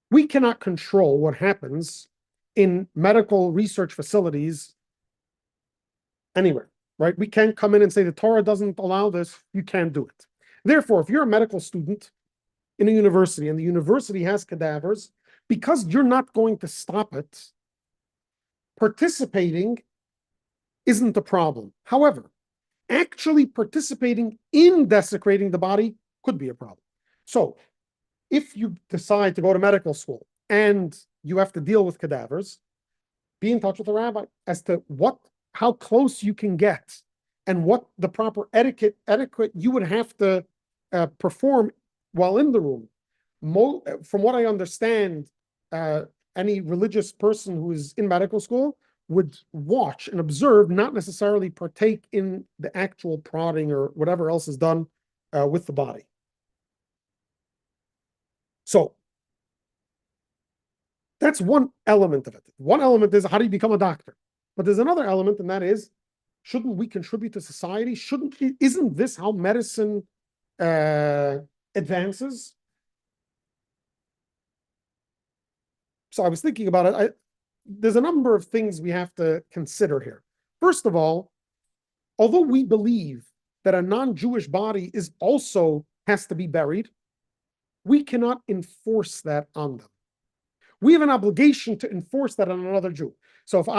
we cannot control what happens in medical research facilities anywhere. right? We can't come in and say the Torah doesn't allow this. You can't do it. Therefore, if you're a medical student in a university and the university has cadavers, because you're not going to stop it, participating isn't a problem. However, actually participating in desecrating the body could be a problem. So if you decide to go to medical school and you have to deal with cadavers, be in touch with the rabbi as to how close you can get and what the proper etiquette you would have to perform while in the room. From what I understand, any religious person who is in medical school would watch and observe, not necessarily partake in the actual prodding or whatever else is done with the body. So that's one element of it. One element is how do you become a doctor? But there's another element, and that is, shouldn't we contribute to society? Isn't this how medicine advances? So I was thinking about it. There's a number of things we have to consider here. First of all, although we believe that a non-Jewish body has to be buried, we cannot enforce that on them. We have an obligation to enforce that on another Jew. So if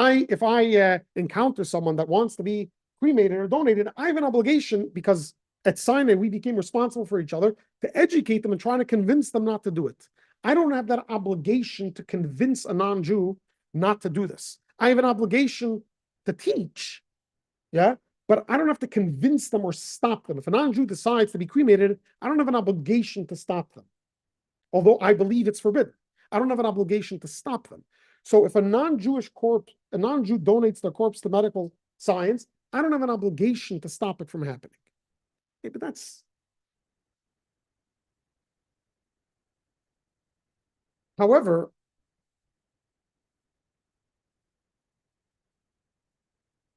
I encounter someone that wants to be cremated or donated, I have an obligation, because at Sinai we became responsible for each other, to educate them and try to convince them not to do it. I don't have that obligation to convince a non-Jew not to do this. I have an obligation to teach, yeah, but I don't have to convince them or stop them. If a non-Jew decides to be cremated, I don't have an obligation to stop them, although I believe it's forbidden. I don't have an obligation to stop them. So if a non-Jew donates their corpse to medical science, I don't have an obligation to stop it from happening. Okay, but that's... However,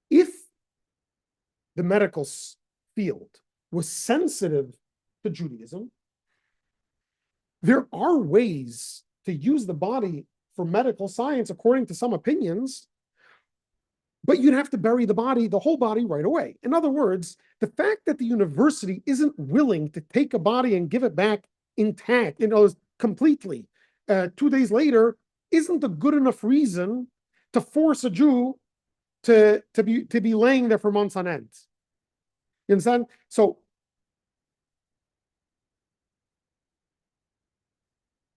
if the medical field was sensitive to Judaism, there are ways to use the body for medical science according to some opinions, but you'd have to bury the whole body right away. In other words, the fact that the university isn't willing to take a body and give it back intact, completely, 2 days later, isn't a good enough reason to force a Jew to be laying there for months on end. You understand? So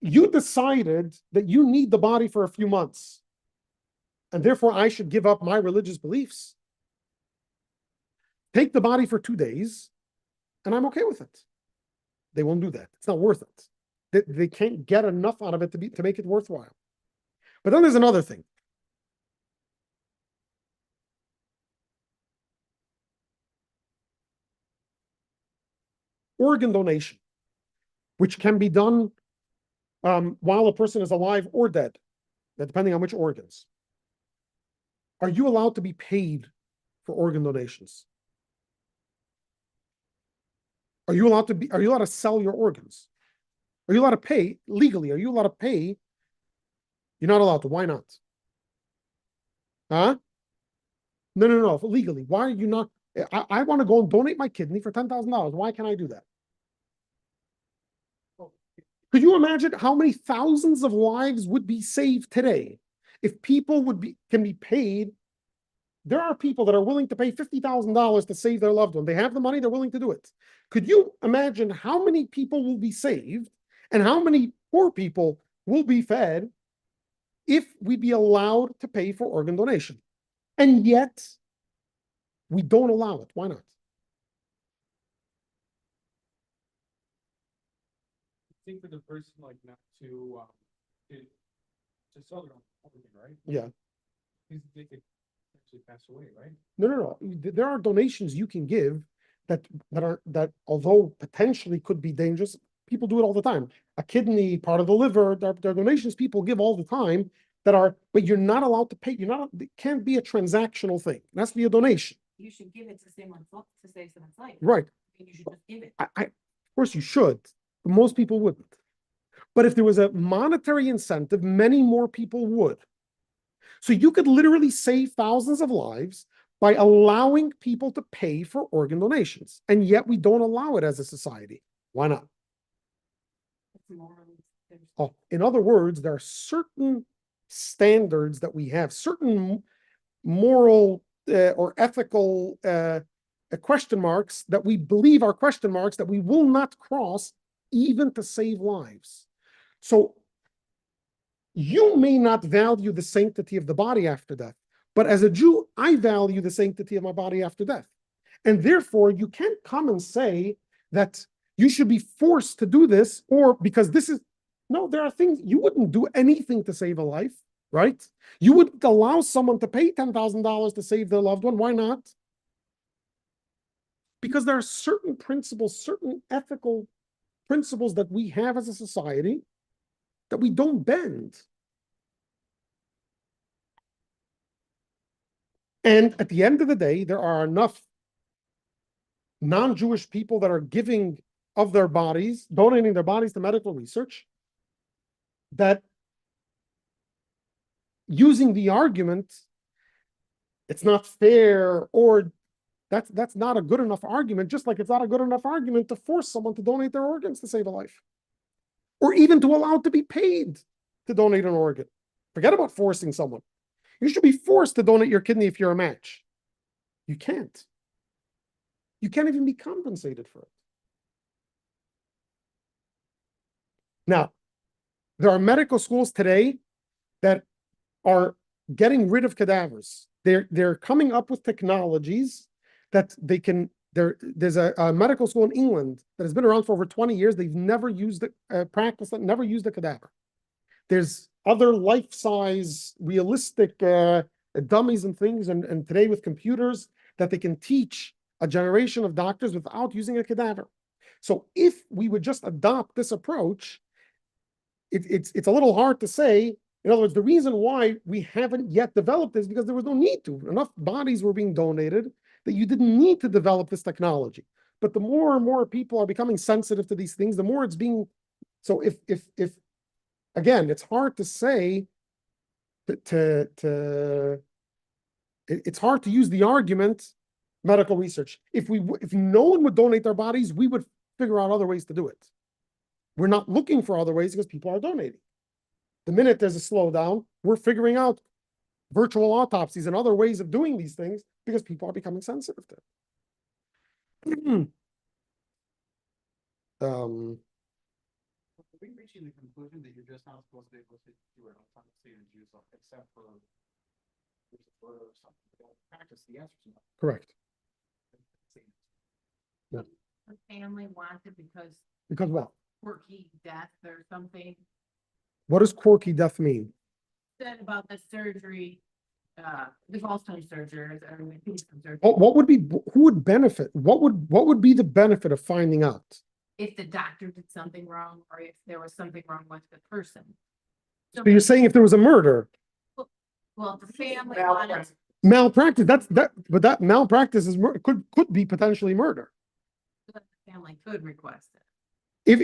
you decided that you need the body for a few months, and therefore I should give up my religious beliefs. Take the body for 2 days, and I'm okay with it. They won't do that. It's not worth it. They can't get enough out of it to make it worthwhile. But then there's another thing. Organ donation, which can be done while a person is alive or dead, depending on which organs. Are you allowed to be paid for organ donations? Are you allowed to sell your organs? Are you allowed to pay legally? Are you allowed to pay? You're not allowed to. Why not? Huh? No. Legally. Why are you not? I want to go and donate my kidney for $10,000. Why can't I do that? Could you imagine how many thousands of lives would be saved today if people can be paid? There are people that are willing to pay $50,000 to save their loved one. They have the money, they're willing to do it. Could you imagine how many people will be saved and how many poor people will be fed if we'd be allowed to pay for organ donation? And yet, we don't allow it. Why not? I think for the person like not to sell their own organ, right? Yeah. They could actually pass away, right? No. There are donations you can give that although potentially could be dangerous, people do it all the time. A kidney, part of the liver, there are donations people give all the time but you're not allowed to pay. It can't be a transactional thing. It has to be a donation. You should give it to save someone's life. Right. You should just give it. Of course you should, but most people wouldn't. But if there was a monetary incentive, many more people would. So you could literally save thousands of lives by allowing people to pay for organ donations. And yet we don't allow it as a society. Why not? It's morally, there's- Oh, in other words, there are certain standards that we have, certain moral or ethical question marks that we believe are question marks that we will not cross even to save lives. So you may not value the sanctity of the body after death, but as a Jew, I value the sanctity of my body after death. And therefore, you can't come and say that you should be forced to do this, or because this is, no, there are things, you wouldn't do anything to save a life, right? You wouldn't allow someone to pay $10,000 to save their loved one. Why not? Because there are certain principles, certain ethical principles that we have as a society that we don't bend. And at the end of the day, there are enough non-Jewish people that are giving of their bodies, donating their bodies to medical research, that using the argument, it's not fair, or that's not a good enough argument, just like it's not a good enough argument to force someone to donate their organs to save a life, or even to allow it to be paid to donate an organ. Forget about forcing someone. You should be forced to donate your kidney if you're a match. You can't. You can't even be compensated for it. Now, there are medical schools today that are getting rid of cadavers. They're coming up with technologies that they can. There's a medical school in England that has been around for over 20 years. They've never used a practice that never used a cadaver. There's other life-size, realistic dummies and things, and today with computers that they can teach a generation of doctors without using a cadaver. So if we would just adopt this approach, it's a little hard to say. In other words, the reason why we haven't yet developed this is because there was no need to. Enough bodies were being donated that you didn't need to develop this technology. But the more and more people are becoming sensitive to these things, the more it's being. So if again, it's hard to say it's hard to use the argument medical research. If no one would donate their bodies, we would figure out other ways to do it. We're not looking for other ways because people are donating. The minute there's a slowdown, we're figuring out virtual autopsies and other ways of doing these things because people are becoming sensitive to it. Are we reaching the conclusion that you're just not supposed to be able to do an autopsy on Jews, except for there's a photo or something, they don't practice the answers enough? Correct. The family wants it because Because what? quirky death or something. What does quirky death mean? Said about the surgery, the gallstone surgery, or the piece-of surgery. What would be, who would benefit? What would be the benefit of finding out? If the doctor did something wrong, or if there was something wrong with the person. So So you're saying if there was a murder, well, the family wanted, malpractice, but that malpractice is could be potentially murder. the family could request it.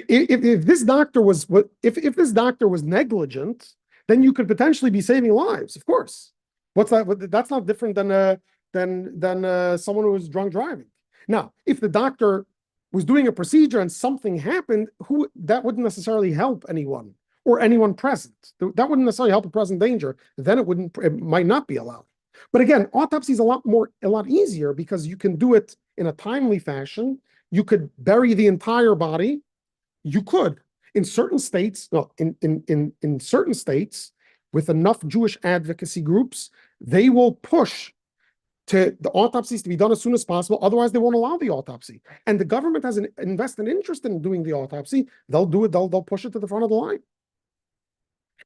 If this doctor was if this doctor was negligent, then you could potentially be saving lives. Of course, what's that? That's not different than someone who was drunk driving. Now, if the doctor was doing a procedure and something happened, that wouldn't necessarily help anyone or anyone present. That wouldn't necessarily help a present danger. Then it might not be allowed. But again, autopsy is a lot easier because you can do it in a timely fashion. You could bury the entire body. You could, in certain states, no, in certain states, with enough Jewish advocacy groups, they will push to the autopsies to be done as soon as possible. Otherwise, they won't allow the autopsy. And the government has an invested interest in doing the autopsy. They'll do it. They'll push it to the front of the line.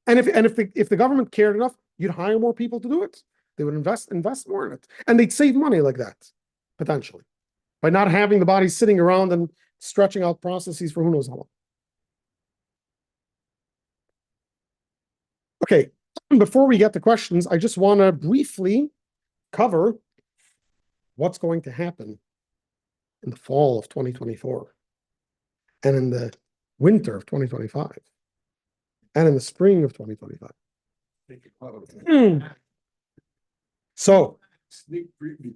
And if the government cared enough, you'd hire more people to do it. They would invest more in it, and they'd save money like that potentially by not having the bodies sitting around and stretching out processes for who knows how long. Okay, before we get to questions, I just want to briefly cover what's going to happen in the fall of 2024 and in the winter of 2025 and in the spring of 2025. So Sneak preview.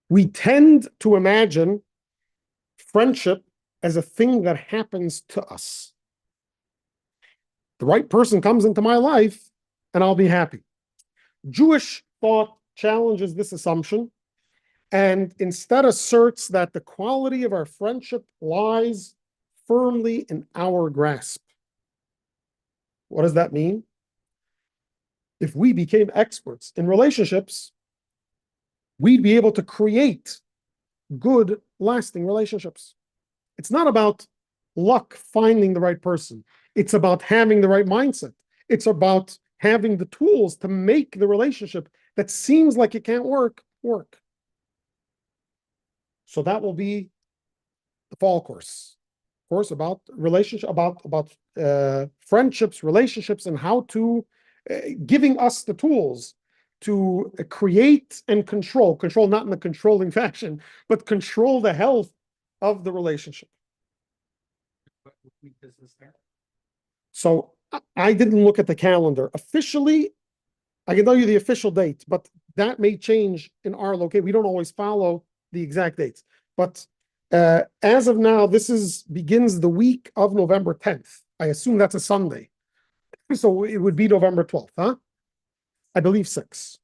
We tend to imagine friendship as a thing that happens to us. The right person comes into my life and I'll be happy. Jewish thought challenges this assumption and instead asserts that the quality of our friendship lies firmly in our grasp. What does that mean? If we became experts in relationships, we'd be able to create good, lasting relationships. It's not about luck finding the right person. It's about having the right mindset. It's about having the tools to make the relationship that seems like it can't work. So that will be the fall course about relationship, about friendships, relationships, and how to giving us the tools to create and control not in the controlling fashion, but control the health of the relationship. What week does this start? So I didn't look at the calendar. Officially, I can tell you the official date, but that may change in our location. We don't always follow the exact dates. But as of now, this begins the week of November 10th. I assume that's a Sunday. So it would be November 12th, huh? I believe 6.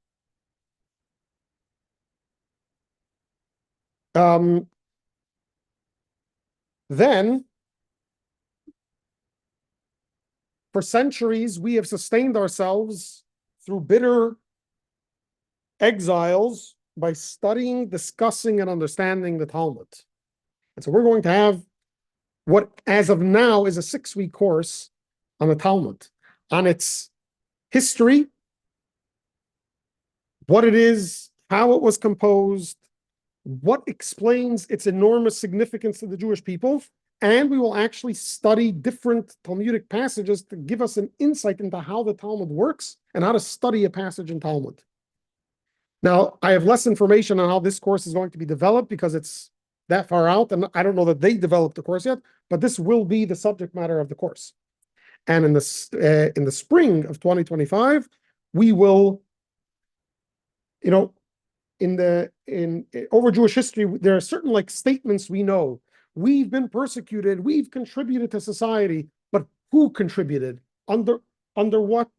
Then, for centuries, we have sustained ourselves through bitter exiles by studying, discussing, and understanding the Talmud. And so we're going to have what, as of now, is a 6-week course on the Talmud, on its history, what it is, how it was composed, what explains its enormous significance to the Jewish people, and we will actually study different Talmudic passages to give us an insight into how the Talmud works and how to study a passage in Talmud. Now, I have less information on how this course is going to be developed because it's that far out, and I don't know that they developed the course yet, but this will be the subject matter of the course. And in the spring of 2025, we will, in over Jewish history, there are certain like statements we know. We've been persecuted, we've contributed to society, but who contributed? Under what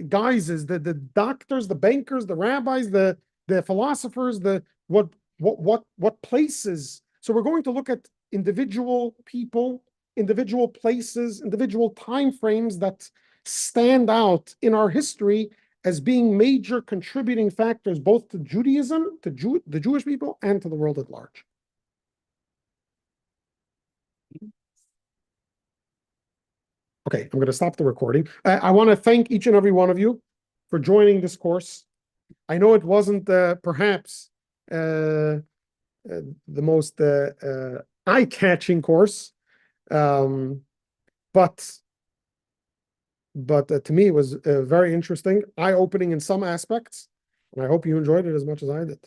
guises? The doctors, the bankers, the rabbis, the philosophers, what places? So we're going to look at individual people, individual places, individual time frames that stand out in our history as being major contributing factors both to Judaism, to the Jewish people, and to the world at large. Okay, I'm going to stop the recording. I want to thank each and every one of you for joining this course. I know it wasn't perhaps the most eye-catching course, but to me it was very interesting, eye-opening in some aspects, and I hope you enjoyed it as much as I did.